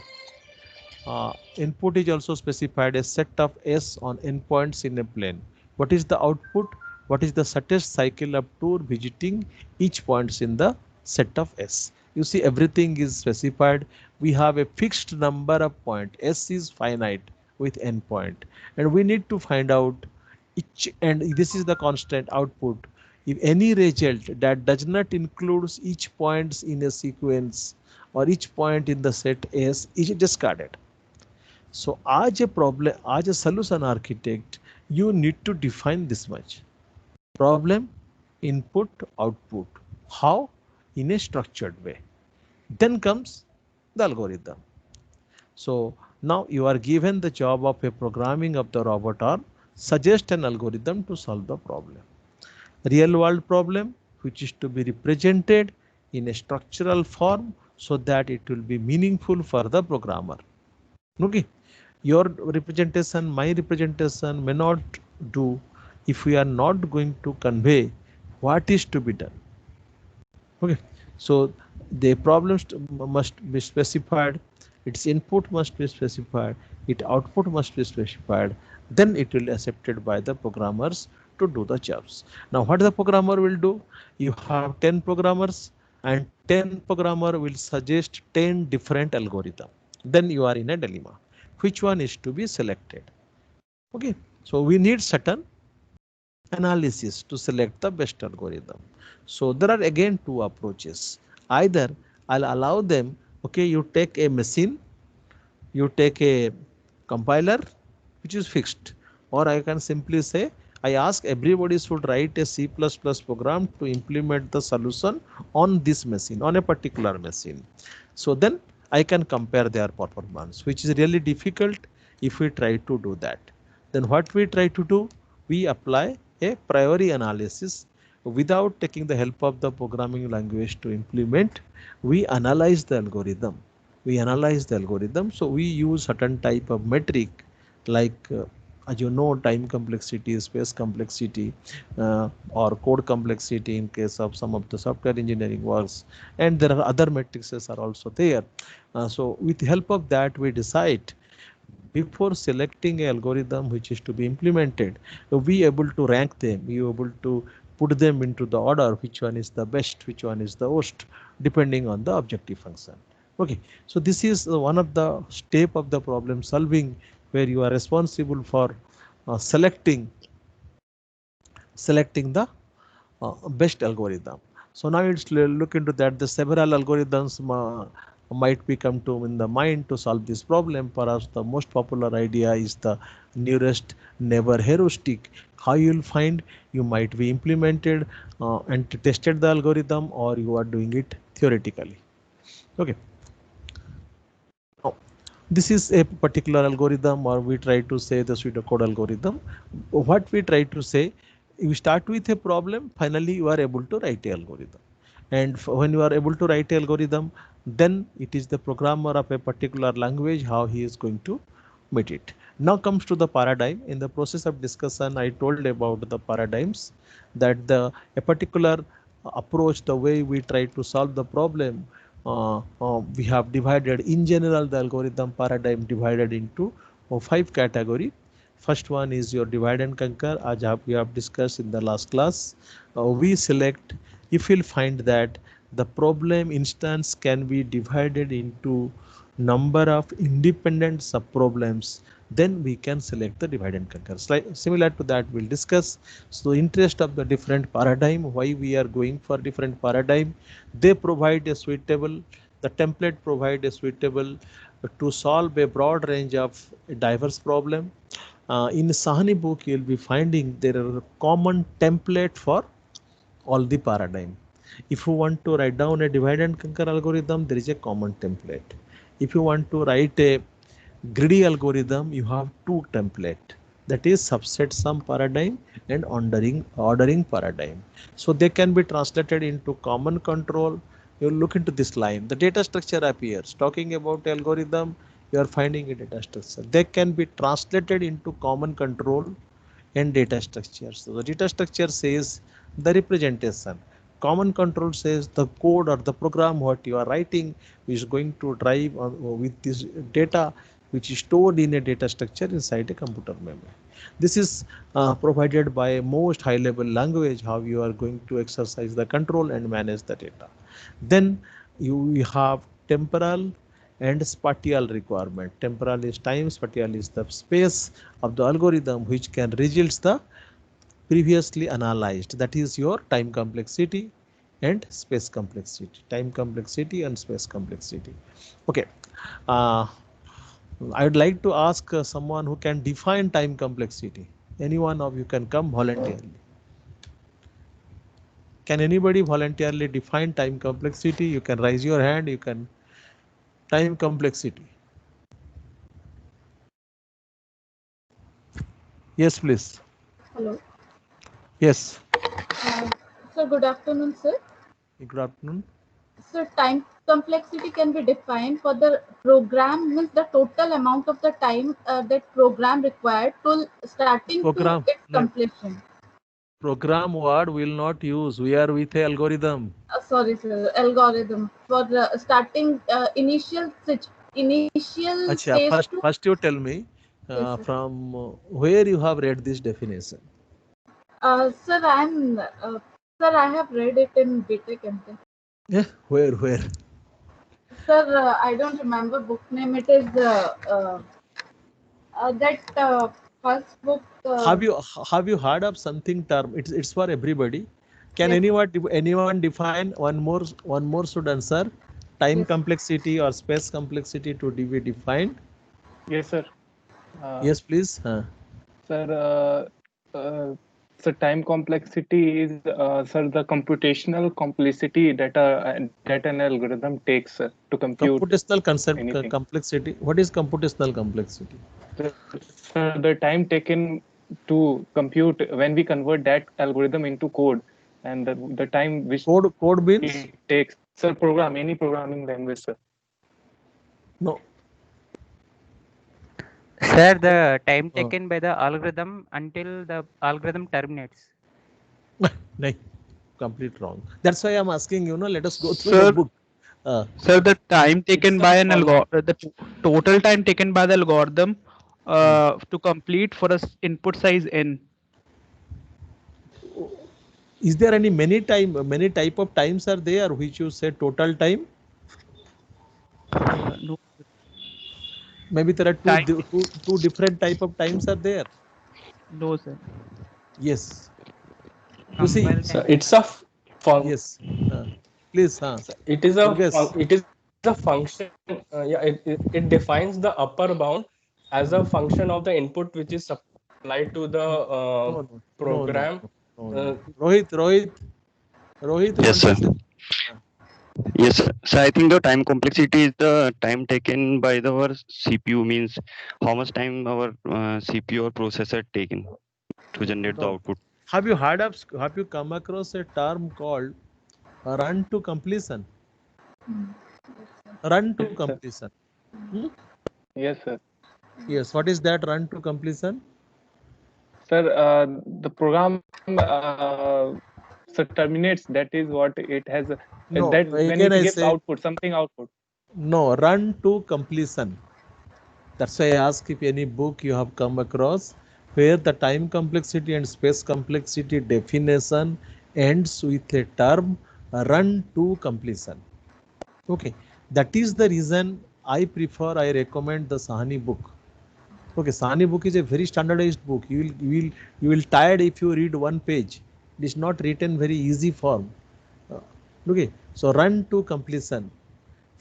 Input is also specified a set of S on endpoints in a plane. What is the output? What is the shortest cycle of tour visiting each points in the set of S? You see, everything is specified. We have a fixed number of points. S is finite with endpoint, and we need to find out each, and this is the constant output. If any result that does not include each points in a sequence or each point in the set S is discarded. So as a solution architect, you need to define this much. Problem, input, output. How? In a structured way. Then comes the algorithm. So Now you are given the job of a programming of the robot or suggest an algorithm to solve the problem. Real world problem which is to be represented in a structural form so that it will be meaningful for the programmer. Okay, your representation, my representation may not do if we are not going to convey what is to be done. Okay, so the problems must be specified, its input must be specified, its output must be specified, then it will be accepted by the programmers to do the jobs. Now what the programmer will do, you have 10 programmers and 10 programmer will suggest 10 different algorithm, then you are in a dilemma, which one is to be selected. Okay, so we need certain analysis to select the best algorithm. So there are again two approaches. Either I'll allow them, okay, you take a machine, you take a compiler which is fixed, or I can simply say I ask everybody should write a C++ program to implement the solution on this machine, on a particular machine. So then I can compare their performance, which is really difficult if we try to do that. Then what we try to do, we apply a priori analysis without taking the help of the programming language to implement. We analyze the algorithm. So we use certain type of metric like as you know, time complexity, space complexity, or code complexity in case of some of the software engineering works, and there are other matrices are also there. So with the help of that, we decide before selecting a algorithm which is to be implemented, we able to rank them, we able to put them into the order, which one is the best, which one is the worst, depending on the objective function. Okay, so this is one of the step of the problem solving where you are responsible for selecting the best algorithm. So now it's look into that. The several algorithms might be come to in the mind to solve this problem. Perhaps the most popular idea is the nearest neighbor heuristic. How you will find, you might be implemented and tested the algorithm, or you are doing it theoretically. Okay. Now, this is a particular algorithm, or we try to say the pseudocode algorithm. What we try to say, you start with a problem, finally you are able to write a algorithm. And when you are able to write a algorithm, then it is the programmer of a particular language how he is going to meet it. Now comes to the paradigm. In the process of discussion, I told about the paradigms, that a particular approach, the way we try to solve the problem, we have divided in general the algorithm paradigm divided into 5 category. First one is your divide and conquer, as we have discussed in the last class. We select, if you'll find that the problem instance can be divided into number of independent subproblems, then we can select the divide and conquer. Similar to that, we'll discuss. So interest of the different paradigm, why we are going for different paradigm. They provide a suitable, the template provide a suitable to solve a broad range of diverse problem. In Sahani book, you'll be finding there are common template for all the paradigm. If you want to write down a divide and conquer algorithm, there is a common template. If you want to write a greedy algorithm, you have two template, that is subset sum paradigm and ordering paradigm. So they can be translated into common control. You look into this line, the data structure appears. Talking about algorithm, you are finding a data structure. They can be translated into common control and data structure. So the data structure says the representation. Common control says the code or the program what you are writing is going to drive with this data which is stored in a data structure inside a computer memory. This is provided by a most high level language how you are going to exercise the control and manage the data. Then you have temporal and spatial requirement. Temporal is time, spatial is the space of the algorithm which can results the previously analyzed. That is your time complexity and space complexity. Time complexity and space complexity. Okay. Uh, I would like to ask someone who can define time complexity. Any one of you can come voluntarily. Can anybody voluntarily define time complexity? You can raise your hand. You can time complexity. Yes, please. Hello. Yes. Sir, good afternoon, sir. Good afternoon. So time complexity can be defined for the program means the total amount of the time that program required to starting to Program. its No, completion. program word will not use. We are with a algorithm. Sorry, sir. Algorithm for starting initial Acha, stage to first you tell me yes, sir. from where you have read this definition. Sir, I have read it in BTech MTech. Yeah, where? Sir, I don't remember book name. It is that first book. Have you heard of something term? It's for everybody. Can Yes, anyone define one more should answer time yes. complexity or space complexity to be defined? Yes, sir. Yes, please. Sir, so time complexity is, sir, the computational complexity that an algorithm takes to compute Computational concept anything. complexity. What is computational complexity? Sir, the time taken to compute when we convert that algorithm into code, and the time which Code means it takes. Sir, any programming language, sir. no. Sir, the time taken by the algorithm until the algorithm terminates. No, complete wrong. That's why I'm asking you. Let us go through the Sir, book. sir, the time taken It's by a an algorithm, the total time taken by the algorithm to complete for a input size n. Is there many type of times are there which you say total time? No, Maybe there are time. two different type of times are there. No, sir. Yes. You see. Compile So time. it's a fun. Yes. Please. It is a Durgesh. it is a function. Yeah, it defines the upper bound as a function of the input which is supplied to the No. program. Rohit, Yes, want to sir. say? Uh, Yes, sir. So I think the time complexity is the time taken by our CPU, means how much time our CPU or processor taken to generate the No. output. Have you come across a term called run to completion? Run to yes, sir. completion. Hmm? Yes, sir. Yes. What is that run to completion? Sir, the program so terminates. That is what it has. No. That when Again, it I gives say output, something output. no. Run to completion. That's why I ask if any book you have come across where the time complexity and space complexity definition ends with a term run to completion. Okay, that is the reason I recommend the Sahani book. Okay, Sahani book is a very standardized book. You will tired if you read one page. It is not written very easy form. Uh, okay, so run to completion.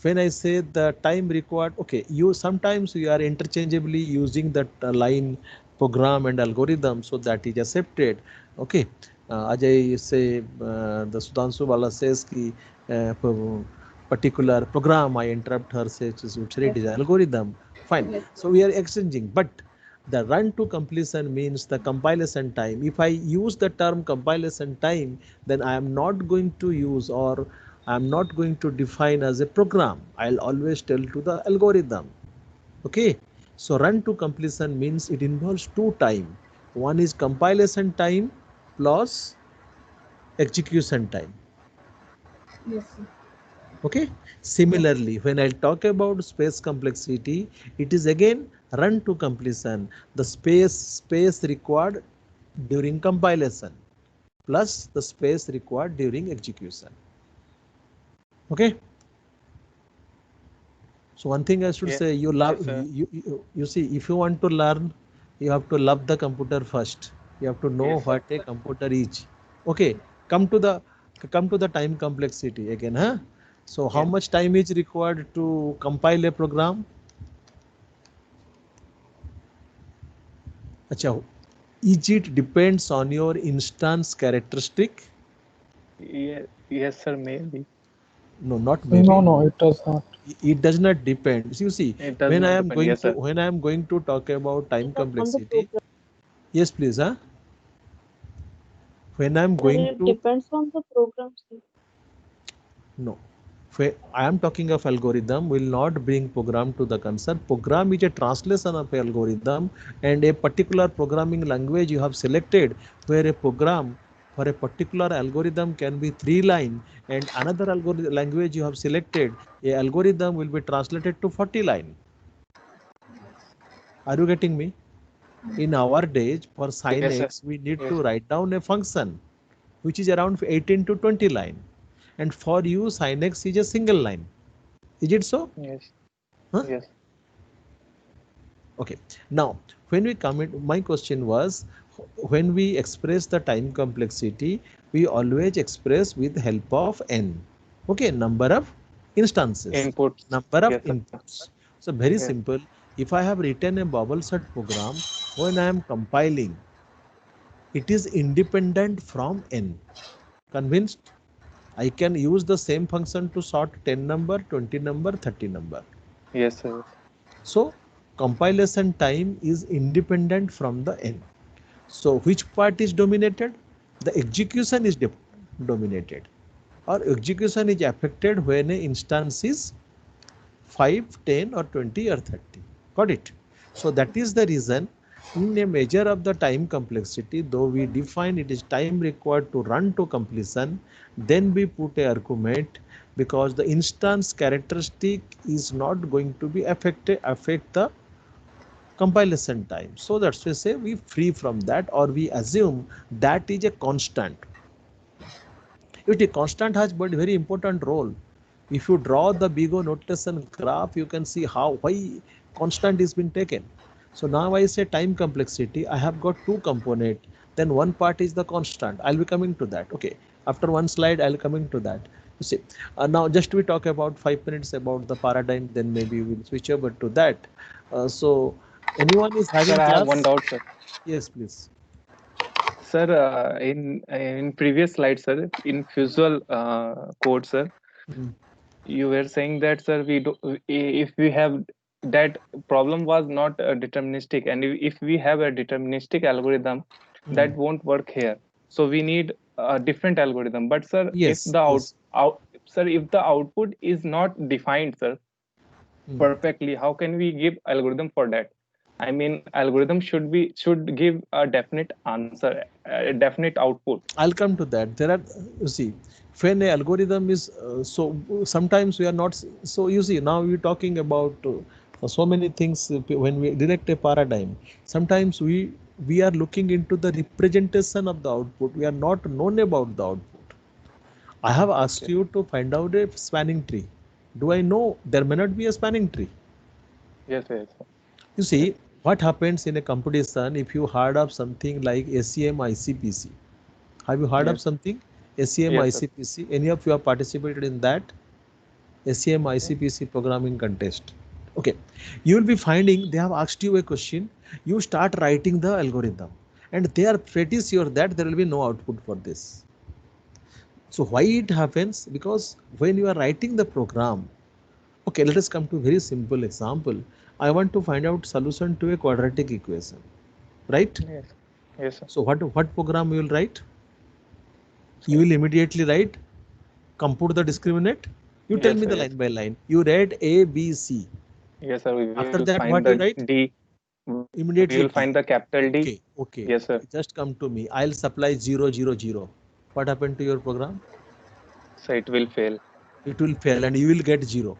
When I say the time required, okay, you sometimes you are interchangeably using that line program and algorithm, so that is accepted. Okay, Ajay say the Sudhanshu Bala says ki particular program I interrupt her says it's Yes, is algorithm. Fine. yes, So we are exchanging, but the run to completion means the compilation time. If I use the term compilation time, then I am not going to use or I'm not going to define as a program. I'll always tell to the algorithm. Okay. So run to completion means it involves two time. One is compilation time plus execution time. yes, sir. Okay. Yes, Similarly, when I talk about space complexity, it is again run to completion. The space required during compilation plus the space required during execution. Okay. So one thing I should say, you love Yes, sir. you see, if you want to learn, you have to love the computer first. You have to know Yes, sir. what a computer is. Okay, come to the time complexity again, huh? So how Yes. much time is required to compile a program? Acha, it depends on your instance characteristic. Yes, sir. Maybe No, not No, maybe. no, it does not. It does not depend. You see, it does not depend. Yes, sir. when I am going to talk about time complexity, Yes, please. Huh? When I'm Sir, going it to depends on the program, sir. no. I am talking of algorithm will not bring program to the concern. Program is a translation of algorithm, and a particular programming language you have selected where a program for a particular algorithm can be 3 line, and another algorithm language you have selected, a algorithm will be translated to 40 line. Are you getting me? In our days for sin Yes, sir. x we need Yes. to write down a function which is around 18 to 20 line, and for you sin x is a single line. Is it so? Yes. Huh? Yes. Okay. Now, when we come in, my question was, when we express the time complexity, we always express with help of n. Okay, number of instances, Inputs. number of Yes, sir. inputs. So very Yes. simple. If I have written a bubble set program, when I am compiling, it is independent from n. Convinced? I can use the same function to sort 10 number, 20 number, 30 number. Yes, sir. So compilation time is independent from the n. So which part is dominated? The execution is dominated, or execution is affected when an instance is 5, 10 or 20 or 30. Got it? So that is the reason in a measure of the time complexity, though we define it is time required to run to completion, then we put a argument because the instance characteristic is not going to be affect the compilation time. So that's why say we free from that, or we assume that is a constant. It a constant has but very important role. If you draw the big O notation graph, you can see how why constant is been taken. So now I say time complexity, I have got two component, then one part is the constant. I'll be coming to that. Okay, after one slide I'll coming to that. You see, now just we talk about 5 minutes about the paradigm, then maybe we'll switch over to that. So anyone is having Sir, I have one class? doubt, sir. Yes, please. Sir, in previous slide, sir, in visual code, sir, Mm. you were saying that, sir, we do if we have that problem was not deterministic, and if we have a deterministic algorithm, that won't work here. So we need a different algorithm. But sir, if Yes, the yes. sir, if the output is not defined, sir, Mm. perfectly, how can we give algorithm for that? I mean, algorithm should give a definite answer, a definite output. I'll come to that. There are, you see, when a algorithm is so sometimes we are not. So you see, now we're talking about so many things when we direct a paradigm. Sometimes we are looking into the representation of the output. We are not known about the output. I have asked you to find out a spanning tree. Do I know there may not be a spanning tree? Yes, yes. You see, what happens in a competition if you heard of something like SEM ICPC? Have you heard of Yes. something? SEM Yes, sir. ICPC? Any of you have participated in that? SEM ICPC programming contest. Okay. You will be finding they have asked you a question. You start writing the algorithm, and they are pretty sure that there will be no output for this. So why it happens? Because when you are writing the program, okay, let us come to a very simple example. I want to find out solution to a quadratic equation, right? Yes. Yes, sir. So what program you will write? You will immediately write compute the discriminant. You tell Yes, me sir. the Yes. line by line. You read A, B, C. Yes, sir. We After will that, find what you the write? D. We Immediately will D. find the capital D. Okay, okay. Yes, sir. Just come to me. I'll supply 0, 0, 0. What happened to your program? So it will fail. It will fail and you will get 0.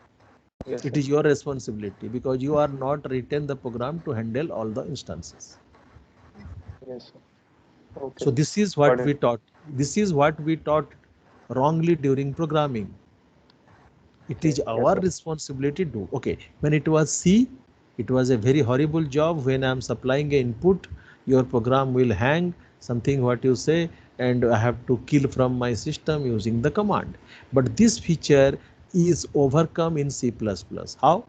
Yes, It sir. is your responsibility because you are not written the program to handle all the instances. Yes, sir. Okay, So sir. this is Got what it. we taught. This is what we taught wrongly during programming. It is Yes, our sir. responsibility to. Okay, when it was C, it was a very horrible job. When I'm supplying an input, your program will hang, something what you say, and I have to kill from my system using the command. But this feature is overcome in C++. How?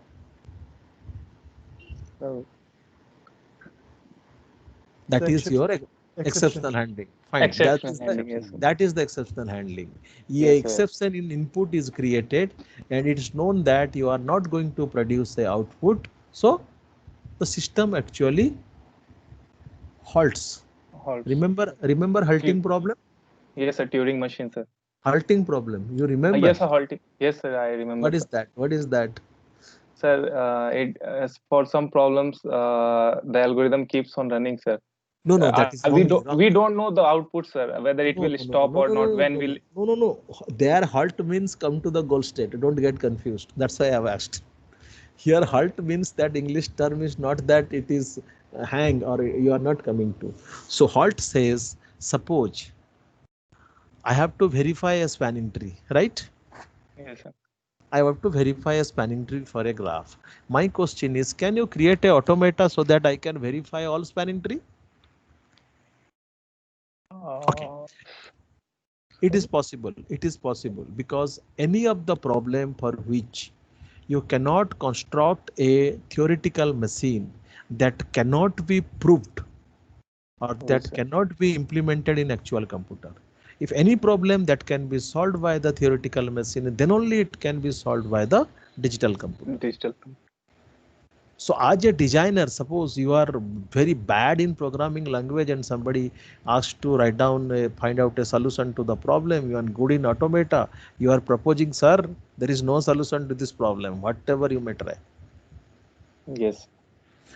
So, That is your exceptional handling. Fine. exceptional handling. Yes, sir. That is the exceptional handling. A Yes, sir. exception in input is created, and it's known that you are not going to produce the output. So the system actually halts. Halts. Remember halting problem? Yes, sir. Turing machine, sir. Halting problem. You remember? Yes, sir. Halting. Yes, sir. I remember. What is sir. that? What is that? Sir, for some problems, the algorithm keeps on running, sir. No, that is we wrong. we don't know the output, sir, whether it will stop or not. When will No. There halt means come to the goal state. Don't get confused. That's why I have asked. Here halt means that English term is not that it is hang or you are not coming to. So halt says, suppose I have to verify a spanning tree, right? Yes, sir. I have to verify a spanning tree for a graph. My question is, can you create a automata so that I can verify all spanning tree? Okay. It is possible. It is possible because any of the problem for which you cannot construct a theoretical machine that cannot be proved or that cannot be implemented in actual computer. If any problem that can be solved by the theoretical machine, then only it can be solved by the digital computer. So as a designer, suppose you are very bad in programming language and somebody asks to write down, find out a solution to the problem, you are good in automata, you are proposing, sir, there is no solution to this problem, whatever you may try. Yes.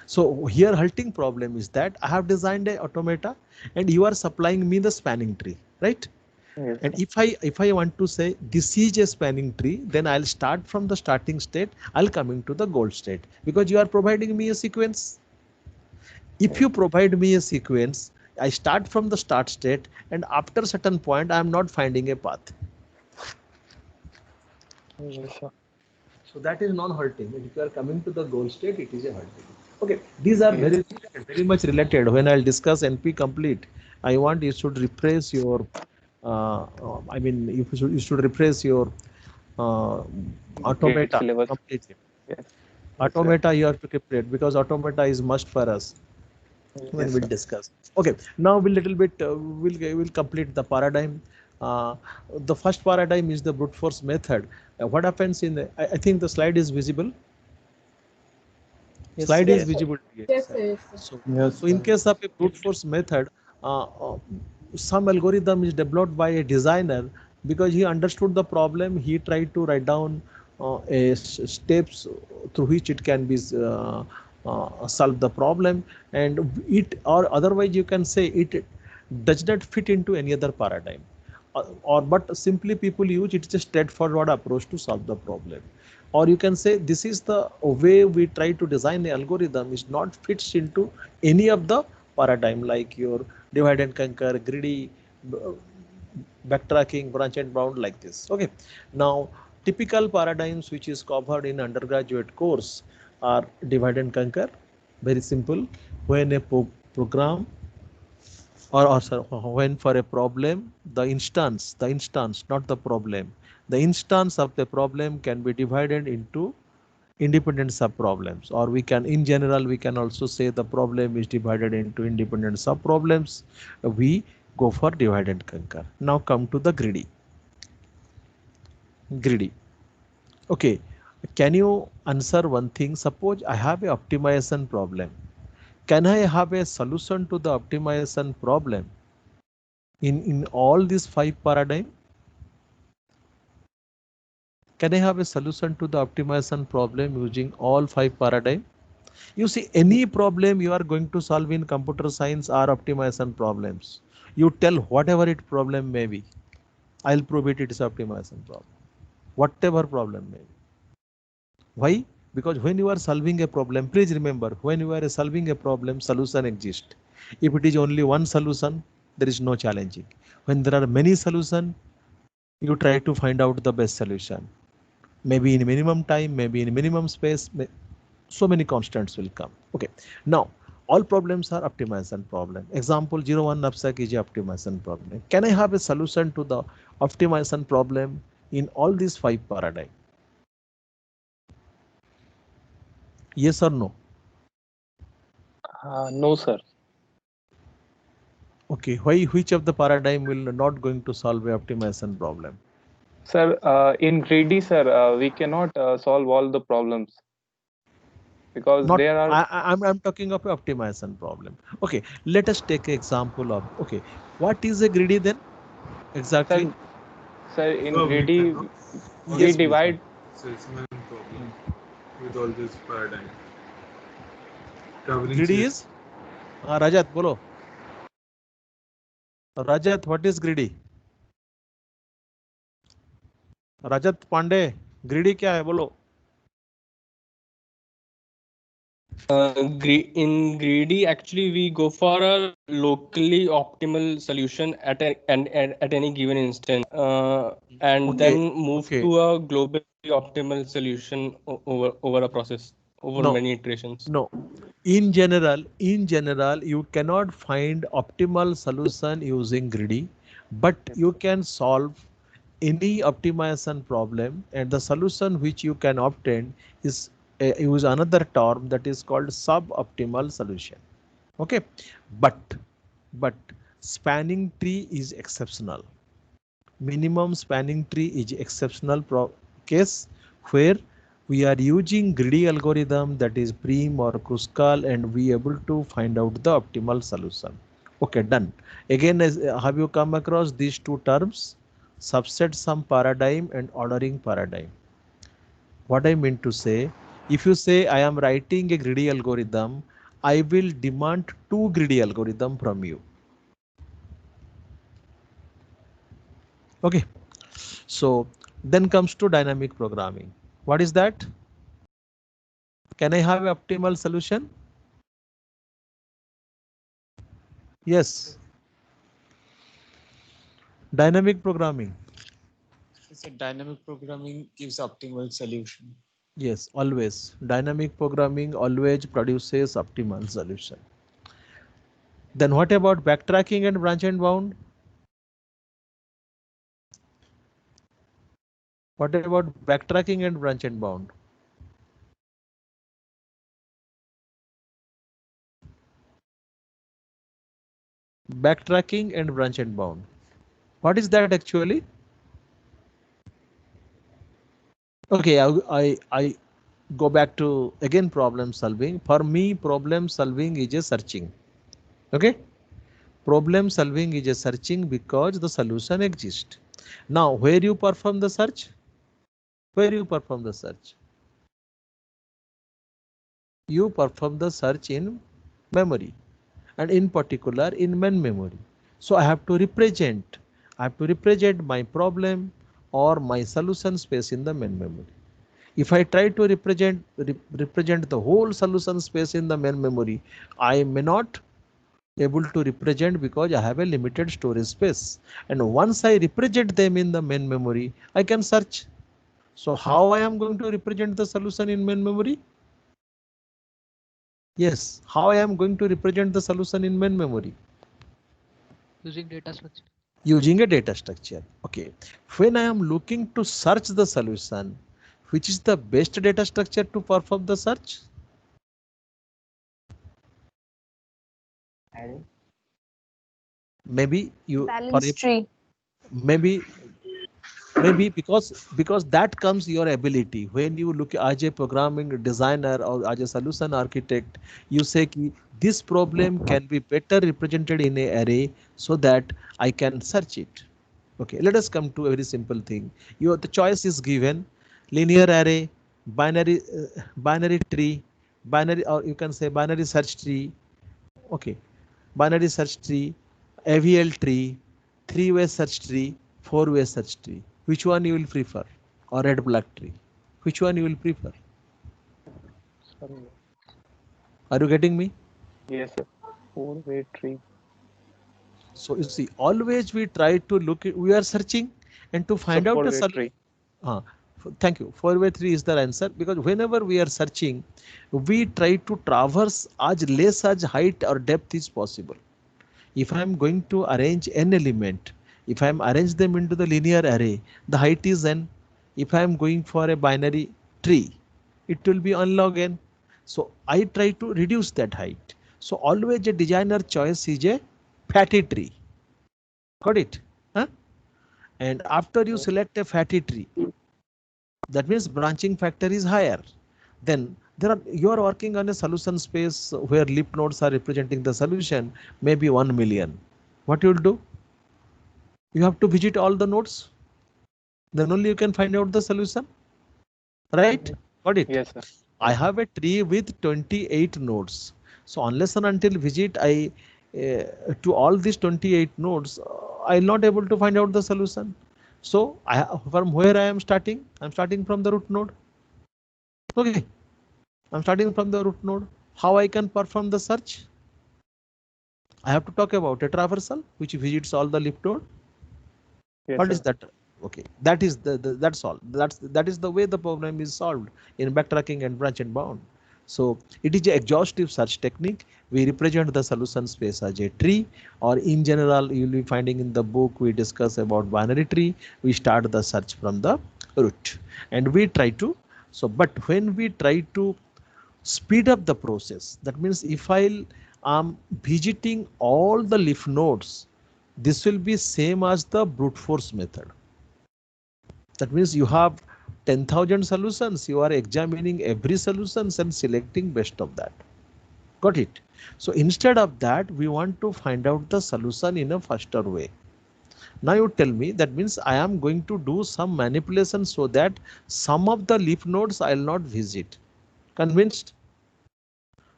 So here halting problem is that I have designed a automata and you are supplying me the spanning tree, right? Yes, and if I want to say this is a spanning tree, then I'll start from the starting state, I'll come into the goal state because you are providing me a sequence. If you provide me a sequence, I start from the start state and after certain point I am not finding a path. Yes, sir. So that is non-halting. If you are coming to the goal state, it is a halting. Okay, these are very much related. When I'll discuss NP complete, I want you should refresh your you should refresh your automata completely. Yes. Automata you have to complete because automata is must for us when Yes, we'll discuss. Okay, now we'll little bit we'll complete the paradigm. The first paradigm is the brute force method. What happens in the, I think the slide is visible. Yes, Slide sir. is visible. Yes. So in case of a brute force method, some algorithm is developed by a designer because he understood the problem. He tried to write down steps through which it can be solve the problem, and it, or otherwise you can say it does not fit into any other paradigm, or but simply people use it's a straightforward approach to solve the problem. Or you can say this is the way we try to design the algorithm is not fits into any of the paradigm like your divide and conquer, greedy, backtracking, branch and bound, like this. Okay, now typical paradigms which is covered in undergraduate course are divide and conquer, very simple. When a program or sorry, when for a problem the instance, not the problem, the instance of the problem can be divided into independent sub problems, or we can, in general we can also say the problem is divided into independent sub problems. We go for divide and conquer. Now come to the greedy. Okay, can you answer one thing? Suppose I have a optimization problem, can I have a solution to the optimization problem in all these 5 paradigm? Can I have a solution to the optimization problem using all 5 paradigm? You see, any problem you are going to solve in computer science are optimization problems. You tell whatever it problem may be, I'll prove it is optimization problem. Whatever problem may be. Why? Because when you are solving a problem, please remember, when you are solving a problem, solution exists. If it is only one solution, there is no challenging. When there are many solutions, you try to find out the best solution. Maybe in minimum time, maybe in minimum space, so many constants will come. Okay, now all problems are optimization problem. Example 01 knapsack is a optimization problem. Can I have a solution to the optimization problem in all these 5 paradigm? Yes or no? No, sir. Okay, why, which of the paradigm will not going to solve a optimization problem? Sir, in greedy, sir, we cannot solve all the problems. because Not, there are I'm talking of a optimization problem. Okay, let us take an example of, okay, what is a greedy then exactly? sir in So we greedy cannot we Yes, please. divide salesman problem with all this paradigm. Covering Greedy sales. is Rajat bolo. Rajat, what is greedy? Rajat Pande, greedy क्या है बोलो? In greedy, actually, we go for a locally optimal solution at any given instance, and Okay, then move okay. to a globally optimal solution over a process, over No, many iterations. no. In general, you cannot find optimal solution using greedy, but you can solve any optimization problem, and the solution which you can obtain is use another term that is called suboptimal solution. Okay, but spanning tree is exceptional. Minimum spanning tree is exceptional case where we are using greedy algorithm, that is Prim or Kruskal, and we able to find out the optimal solution. Okay, done. Again, have you come across these two terms, subset sum paradigm and ordering paradigm? What I mean to say, if you say I am writing a greedy algorithm, I will demand two greedy algorithm from you. Okay, so then comes to dynamic programming. What is that? Can I have an optimal solution? Yes. Dynamic programming. So dynamic programming gives optimal solution. Yes, always. Dynamic programming always produces optimal solution. Then what about backtracking and branch and bound? What about backtracking and branch and bound? Backtracking and branch and bound. What is that actually? Okay, I go back to again problem solving. For me, problem solving is a searching. Okay, problem solving is a searching because the solution exists. Now, where you perform the search? Where you perform the search? You perform the search in memory, and in particular in main memory. So I have to represent my problem or my solution space in the main memory. If I try to represent the whole solution space in the main memory, I may not able to represent because I have a limited storage space. And once I represent them in the main memory, I can search. So how I am going to represent the solution in main memory? Yes, how I am going to represent the solution in main memory? Using data structure. Using a data structure. Okay. When I am looking to search the solution, which is the best data structure to perform the search? Maybe you Balance tree. maybe because that comes your ability. When you look as a programming designer or as a solution architect, you say this problem can be better represented in an array so that I can search it. Okay, let us come to a very simple thing. The choice is given: linear array, binary tree, binary, or you can say binary search tree. Okay, binary search tree, AVL tree, three-way search tree, four-way search tree. Which one you will prefer? Or red black tree? Which one you will prefer? sorry. Are you getting me? Yes, sir. Four-way tree. So you see, always we try to look at, we are searching and to find out a four-way solution. tree. Thank you. 4-way tree is the answer, because whenever we are searching, we try to traverse as less as height or depth is possible. If I am going to arrange n element, if I am arrange them into the linear array, the height is n. If I am going for a binary tree, it will be n log n. So I try to reduce that height. So always a designer choice is a fatty tree. Got it? Huh? And after you select a fatty tree, that means branching factor is higher. Then You are working on a solution space where leaf nodes are representing the solution, maybe 1 million. What you will do? You have to visit all the nodes. Then only you can find out the solution. Right? Got it? Yes, sir. I have a tree with 28 nodes. So unless and until visit I to all these 28 nodes, I'll not able to find out the solution. So from where I am starting? I'm starting from the root node. Okay. I'm starting from the root node. How I can perform the search? I have to talk about a traversal which visits all the leaf node. Yes, What sir. is that? Okay, that is that's all. That is the way the problem is solved in backtracking and branch and bound. So it is an exhaustive search technique. We represent the solution space as a tree, or in general, you will be finding in the book we discuss about binary tree. We start the search from the root, and we try to. So, but when we try to speed up the process, that means if I am visiting all the leaf nodes, this will be same as the brute force method. That means you have 10,000 solutions. You are examining every solutions and selecting best of that. Got it? So instead of that, we want to find out the solution in a faster way. Now you tell me, that means I am going to do some manipulation so that some of the leaf nodes I will not visit. Convinced?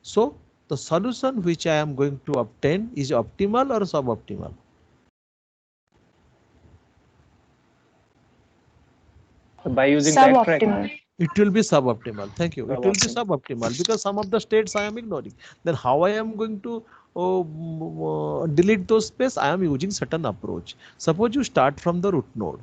So the solution which I am going to obtain is optimal or suboptimal? By using backtrack. Suboptimal. It will be suboptimal. Thank you. It will be suboptimal because some of the states I am ignoring. Then how I am going to delete those space? I am using certain approach. Suppose you start from the root node.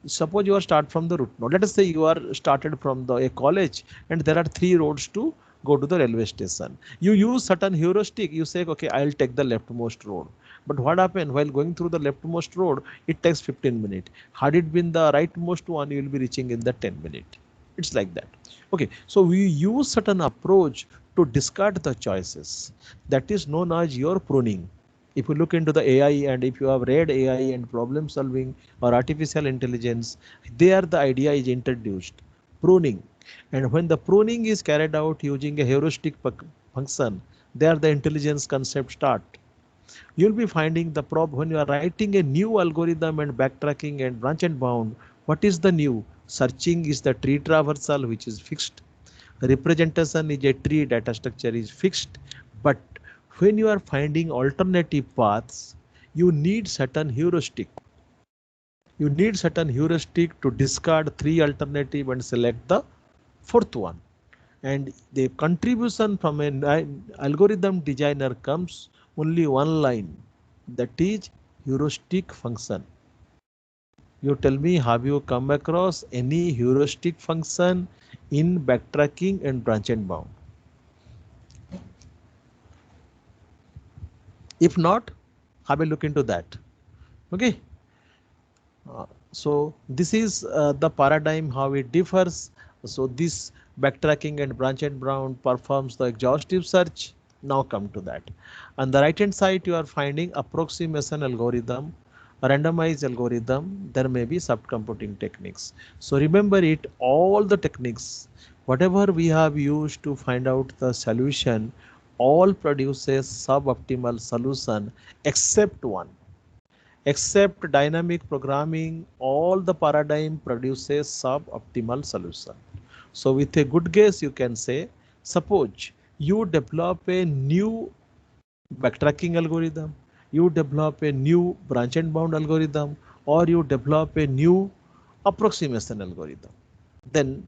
Suppose you are start from the root node. Let us say you are started from a college and there are 3 roads to go to the railway station. You use certain heuristic. You say, okay, I'll take the leftmost road. But what happened while going through the leftmost road? It takes 15 minutes. Had it been the rightmost one, you will be reaching in the 10 minutes. It's like that. Okay, so we use certain approach to discard the choices. That is known as your pruning. If you look into the AI and if you have read AI and problem solving or artificial intelligence, there the idea is introduced, pruning. And when the pruning is carried out using a heuristic function, there the intelligence concept start. You'll be finding the problem when you are writing a new algorithm and backtracking and branch and bound. What is the new? Searching is the tree traversal, which is fixed. Representation is a tree data structure is fixed. But when you are finding alternative paths, you need certain heuristic. You need certain heuristic to discard 3 alternative and select the 4th one. And the contribution from an algorithm designer comes only one line, that is heuristic function. You tell me, have you come across any heuristic function in backtracking and branch and bound? If not, have a look into that. Okay. So this is the paradigm how it differs. So this backtracking and branch and bound performs the exhaustive search. Now come to that. On the right hand side, you are finding approximation algorithm, randomized algorithm. There may be subcomputing techniques. So remember it, all the techniques, whatever we have used to find out the solution, all produces suboptimal solution except one. Except dynamic programming, all the paradigm produces suboptimal solution. So with a good guess, you can say, suppose you develop a new backtracking algorithm, you develop a new branch and bound algorithm, or you develop a new approximation algorithm. Then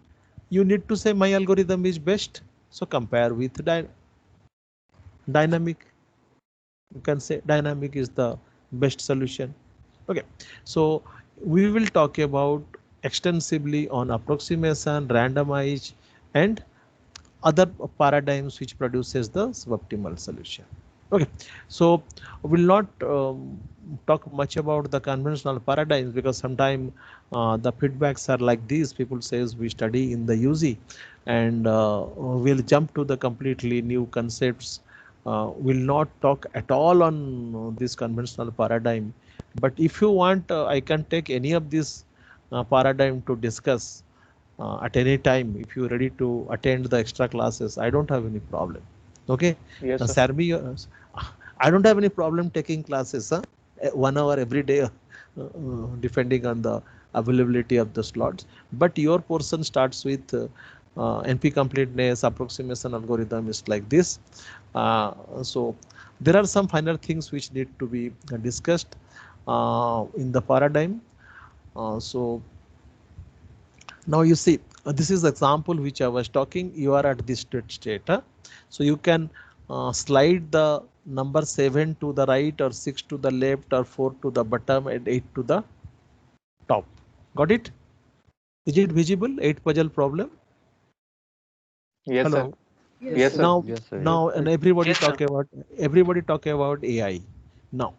you need to say my algorithm is best. So compare with dynamic. You can say dynamic is the best solution. Okay, so we will talk about extensively on approximation, randomized, and other paradigms which produces the suboptimal solution. Okay, so we'll not talk much about the conventional paradigms because sometimes the feedbacks are like these. People says we study in the UG and we'll jump to the completely new concepts. We'll not talk at all on this conventional paradigm. But if you want, I can take any of this paradigm to discuss. at any time. If you're ready to attend the extra classes, I don't have any problem. Okay, Yes, sir. Sarbi, I don't have any problem taking classes, huh? 1 hour every day, depending on the availability of the slots. But your portion starts with NP completeness, approximation algorithm is like this. So there are some final things which need to be discussed in the paradigm. So now you see, this is the example which I was talking. You are at this state. Huh? So you can slide the number 7 to the right, or 6 to the left, or 4 to the bottom, and 8 to the top. Got it? Is it visible? 8 puzzle problem. Yes, Hello. sir. Yes, sir. Now, Yes, sir. now, and everybody Yes, sir. talk about AI. Now,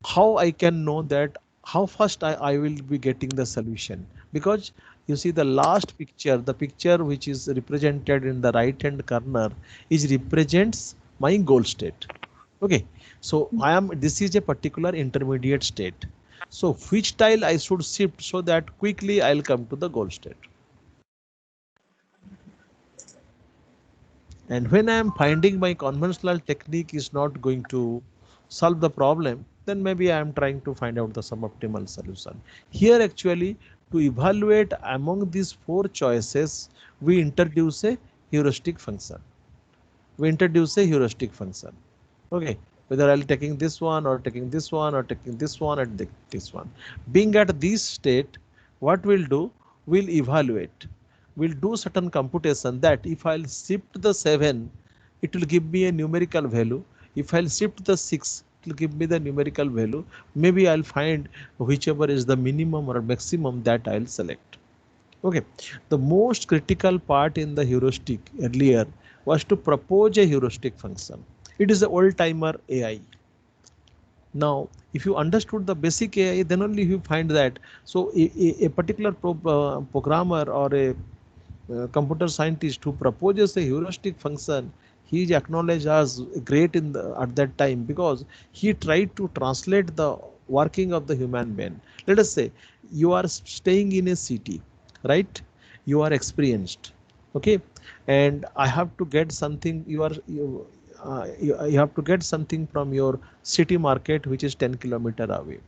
how I can know that how fast I will be getting the solution? Because you see the last picture, the picture which is represented in the right hand corner is represents my goal state. Okay, so this is a particular intermediate state. So which tile I should shift so that quickly I'll come to the goal state? And when I am finding my conventional technique is not going to solve the problem, then maybe I am trying to find out the suboptimal solution. Here actually, to evaluate among these 4 choices, we introduce a heuristic function. Okay, whether I'll taking this one or taking this one or taking this one and this one. Being at this state, what we'll do, we'll evaluate. We'll do certain computation that if I'll shift the 7, it will give me a numerical value. If I'll shift the 6, it will give me the numerical value. Maybe I'll find whichever is the minimum or maximum that I'll select. Okay, the most critical part in the heuristic earlier was to propose a heuristic function. It is the old timer AI. Now, if you understood the basic AI, then only you find that. So a particular programmer or a computer scientist who proposes a heuristic function, he is acknowledged as great at that time, because he tried to translate the working of the human being. Let us say you are staying in a city, right? You are experienced, okay, and I have to get something. You have to get something from your city market, which is 10 kilometers away,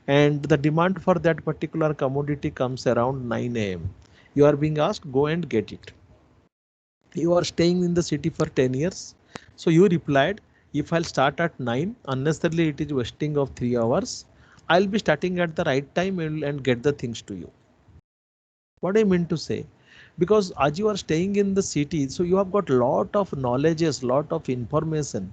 and the demand for that particular commodity comes around 9 a.m. You are being asked, go and get it. You are staying in the city for 10 years. So you replied, if I'll start at 9, unnecessarily it is wasting of 3 hours. I'll be starting at the right time and get the things to you. What I mean to say, because as you are staying in the city, so you have got lot of knowledges, lot of information.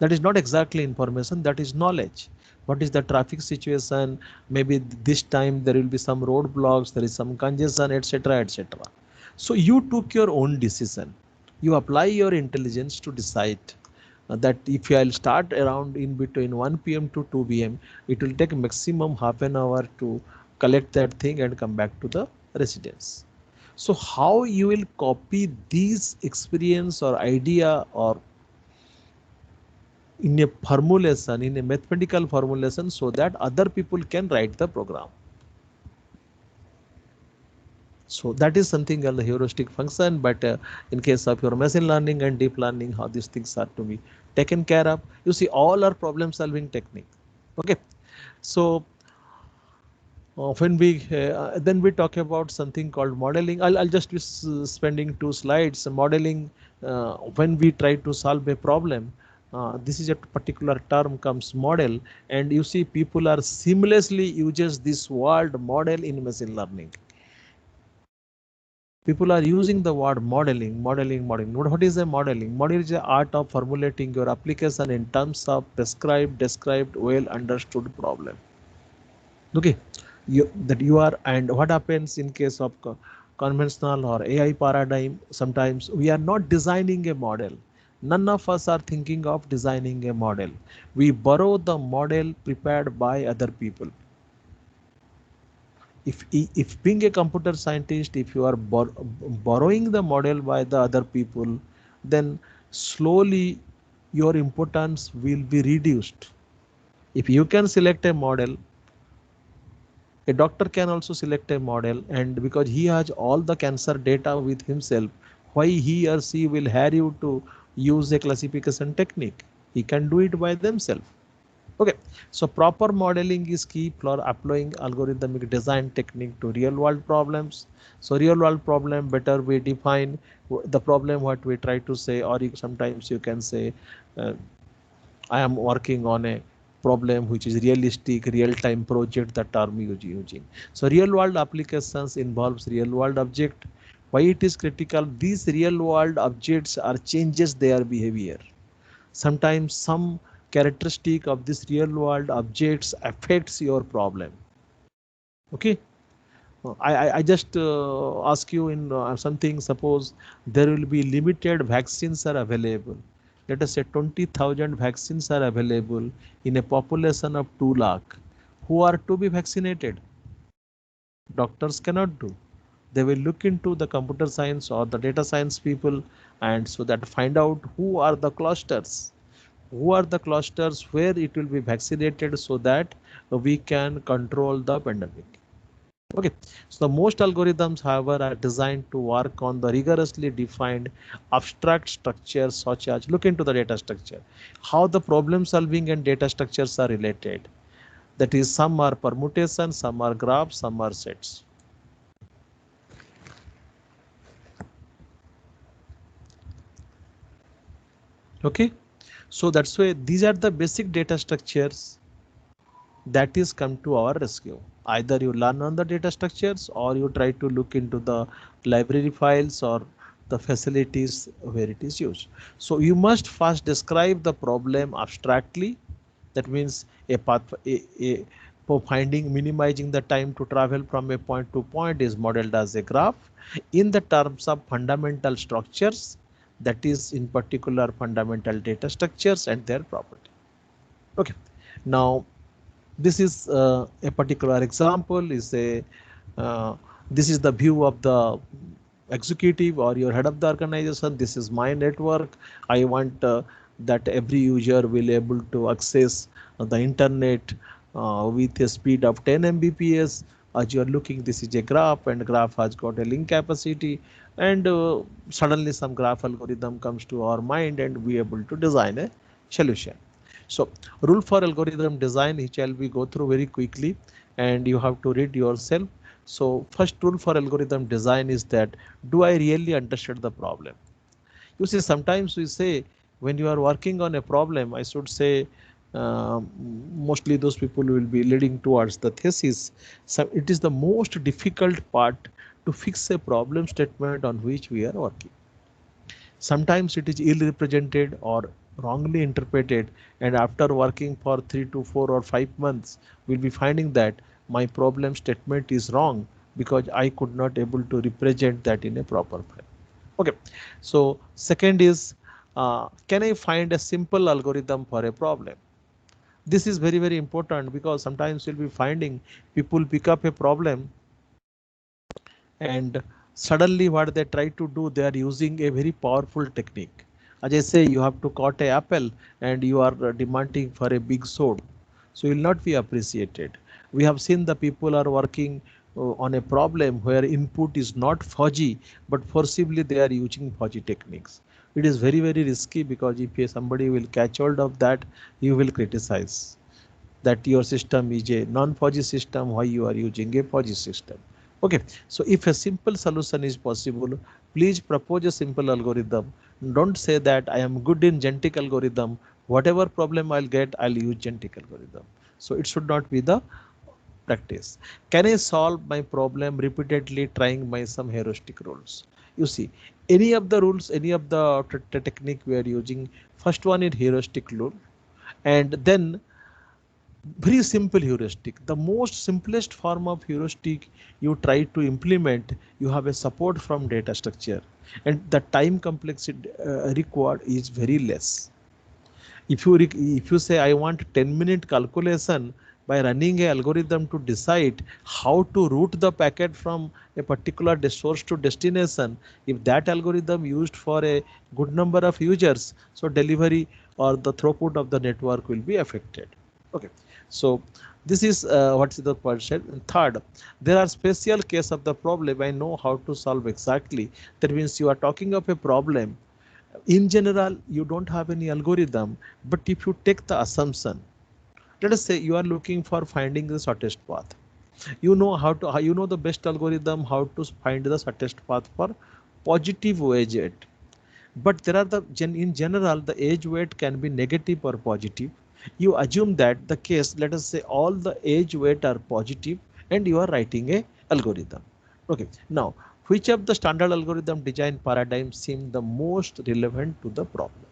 That is not exactly information, that is knowledge. What is the traffic situation? Maybe this time there will be some roadblocks, there is some congestion, etc., etc. So you took your own decision. You apply your intelligence to decide that if I'll start around in between 1 p.m. to 2 p.m., it will take maximum half an hour to collect that thing and come back to the residence. So how you will copy these experience or idea or in a formulation, in a mathematical formulation, so that other people can write the program. So that is something called the heuristic function. But in case of your machine learning and deep learning, how these things are to be taken care of, you see, all are problem solving technique. Okay, so when we then we talk about something called modeling. I'll just be spending 2 slides. Modeling, when we try to solve a problem, this is a particular term comes model, and you see people are seamlessly uses this word model in machine learning. People are using the word modeling. What is a modeling? Model is the art of formulating your application in terms of described, well understood problem. Okay, you are, and what happens in case of conventional or AI paradigm? Sometimes we are not designing a model. None of us are thinking of designing a model. We borrow the model prepared by other people. If being a computer scientist, if you are borrowing the model by the other people, then slowly your importance will be reduced. If you can select a model, A doctor can also select a model, and because he has all the cancer data with himself, why he or she will hire you to use a classification technique? He can do it by themselves. Okay, so proper modeling is key for applying algorithmic design technique to real world problems. So real world problem better we define the problem what we try to say, or sometimes you can say uh, I am working on a problem which is realistic real-time project, the term using. So real world applications involves real world object. Why it is critical? These real world objects are changes their behavior. Sometimes some characteristic of this real world objects affects your problem. Okay. I just ask you in something, suppose there will be limited vaccines are available. Let us say 20,000 vaccines are available in a population of 2 lakh. Who are to be vaccinated? Doctors cannot do. They will look into the computer science or the data science people, and so that find out who are the clusters. Who are the clusters where it will be vaccinated so that we can control the pandemic. Okay, so the most algorithms, however, are designed to work on the rigorously defined abstract structures such as look into the data structure, how the problem solving and data structures are related. That is, some are permutations, some are graphs, some are sets. Okay, so that's why these are the basic data structures that is come to our rescue. Either you learn on the data structures or you try to look into the library files or the facilities where it is used. So you must first describe the problem abstractly. That means a path, for finding minimizing the time to travel from a point to point is modeled as a graph in the terms of fundamental structures, that is in particular fundamental data structures and their property. Okay, now this is a particular example is a this is the view of the executive or your head of the organization. This is my network. I want that every user will able to access the internet with a speed of 10 Mbps. As you are looking, this is a graph, and graph has got a link capacity, and suddenly some graph algorithm comes to our mind and we able to design a solution. So rule for algorithm design, which shall we go through very quickly and you have to read yourself. So first rule for algorithm design is that, do I really understand the problem? You see, sometimes we say when you are working on a problem, I should say mostly those people will be leading towards the thesis. So it is the most difficult part to fix a problem statement on which we are working. Sometimes it is ill represented or wrongly interpreted, and after working for 3 to 4 or 5 months, we'll be finding that my problem statement is wrong because I could not able to represent that in a proper way. Okay, so second is, can I find a simple algorithm for a problem? This is very, very important because sometimes you'll be finding people pick up a problem and suddenly what they try to do, they are using a very powerful technique. As I say, you have to cut a apple and you are demanding for a big sword, so you will not be appreciated. We have seen the people are working on a problem where input is not fuzzy, but forcibly they are using fuzzy techniques. It is very, very risky because if somebody will catch hold of that, you will criticize that your system is a non-fuzzy system, why you are using a fuzzy system. Okay, so if a simple solution is possible, please propose a simple algorithm. Don't say that I am good in genetic algorithm. Whatever problem I'll get, I'll use genetic algorithm. So it should not be the practice. Can I solve my problem repeatedly trying my some heuristic rules? You see, any of the rules, any of the technique we are using, first one is heuristic rule, and then very simple heuristic. The most simplest form of heuristic you try to implement, you have a support from data structure, and the time complexity required is very less. If you say I want 10-minute calculation by running a algorithm to decide how to route the packet from a particular source to destination, if that algorithm used for a good number of users, so delivery or the throughput of the network will be affected. Okay, so this is what's the question. Third, there are special case of the problem I know how to solve exactly. That means you are talking of a problem. In general, you don't have any algorithm, but if you take the assumption, let us say you are looking for finding the shortest path. You know you know the best algorithm how to find the shortest path for positive edge weight. But there are in general, the edge weight can be negative or positive. You assume that the case, let us say all the edge weight are positive and you are writing a algorithm. Okay, now which of the standard algorithm design paradigm seem the most relevant to the problem?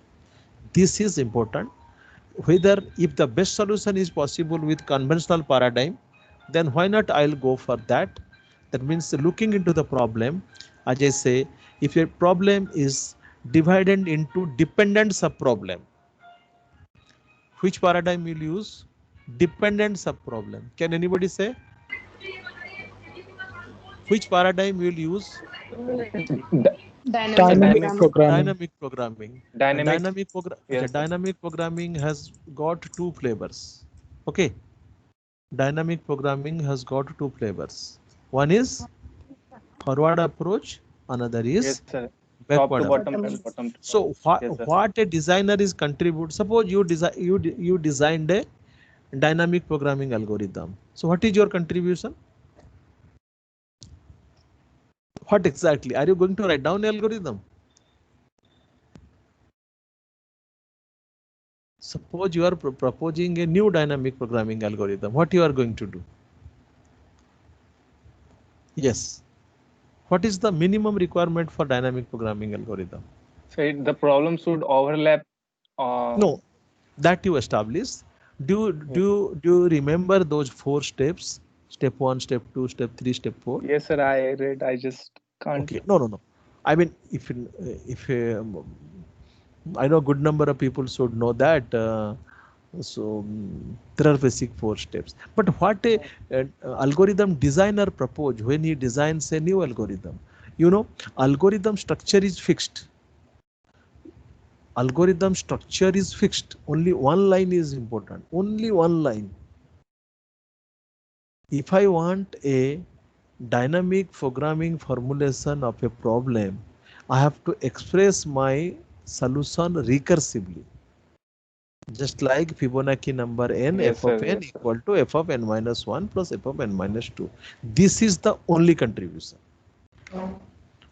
This is important. Whether if the best solution is possible with conventional paradigm, then why not I'll go for that. That means looking into the problem, as I say, if a problem is divided into dependent subproblem, which paradigm will use? Dependent subproblem. Can anybody say? Which paradigm will use? Dynamic programming. Dynamic programming. Dynamic. Okay, Yes, sir. dynamic programming has got two flavors. Okay, dynamic programming has got two flavors. One is forward approach, another is Yes, sir. Top backward to approach. bottom and bottom to top. So Yes, sir. what a designer is contribute. Suppose you designed a dynamic programming algorithm. So what is your contribution? What exactly? Are you going to write down algorithm? Suppose you are proposing a new dynamic programming algorithm. What you are going to do? Yes. What is the minimum requirement for dynamic programming algorithm? So the problem should overlap. No, that you establish. Do you remember those 4 steps? Step 1, step 2, step 3, step 4. Yes, sir. I read. I just can't. Okay. No. I mean, if I know good number of people should know that. There are basic 4 steps. But what a algorithm designer propose when he designs a new algorithm? You know, algorithm structure is fixed. Algorithm structure is fixed. Only one line is important. Only one line. If I want a dynamic programming formulation of a problem, I have to express my solution recursively. Just like Fibonacci number n, Yes, f of sir. n Yes, sir. equal to f of n minus 1 plus f of n minus 2. This is the only contribution.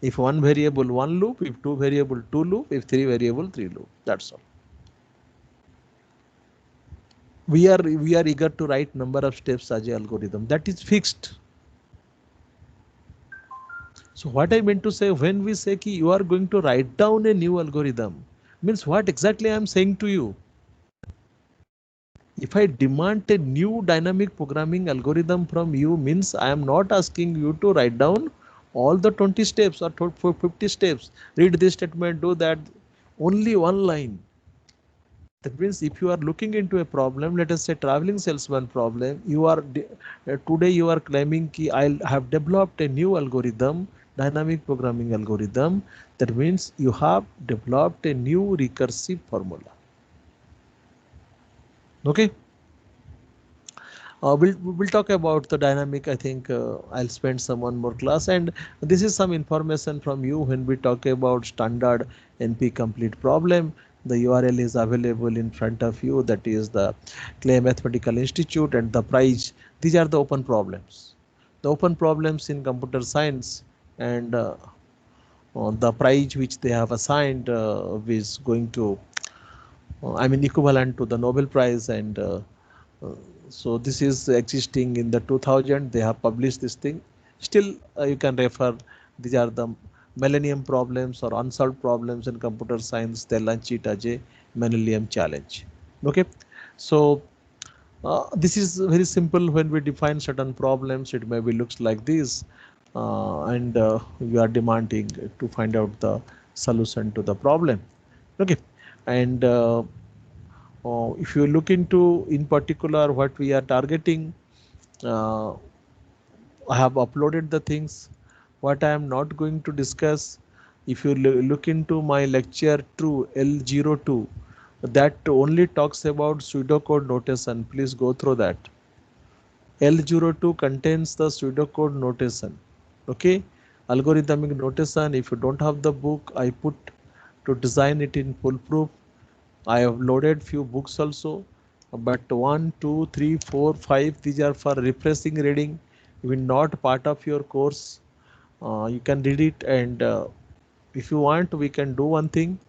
If one variable, one loop, if two variable, two loop, if three variable, three loop. That's all. We are eager to write number of steps as a algorithm. That is fixed. So what I meant to say, when we say ki you are going to write down a new algorithm, means what exactly I am saying to you? If I demand a new dynamic programming algorithm from you, means I am not asking you to write down all the 20 steps or 50 steps. Read this statement, do that. Only one line. That means if you are looking into a problem, let us say traveling salesman problem, you are today you are claiming ki I have developed a new algorithm, dynamic programming algorithm. That means you have developed a new recursive formula. Okay. We'll talk about the dynamic. I think I'll spend some one more class, and this is some information from you when we talk about standard NP complete problem. The URL is available in front of you. That is the Clay Mathematical Institute and the prize. These are the open problems. The open problems in computer science, and the prize which they have assigned is going to, I mean, equivalent to the Nobel Prize, and so this is existing in the 2000. They have published this thing. Still, you can refer. These are the millennium problems or unsolved problems in computer science. They launch it as a millennium challenge. Okay, so this is very simple. When we define certain problems, it maybe looks like this, and we are demanding to find out the solution to the problem. Okay, and if you look into in particular what we are targeting, I have uploaded the things. What I am not going to discuss, if you look into my lecture 2 L02, that only talks about pseudocode notation. Please go through that. L02 contains the pseudocode notation. Okay, algorithmic notation. If you don't have the book, I put to design it in foolproof. I have loaded few books also, but 1, 2, 3, 4, 5, these are for refreshing reading, even not part of your course. You can read it, and if you want, we can do one thing.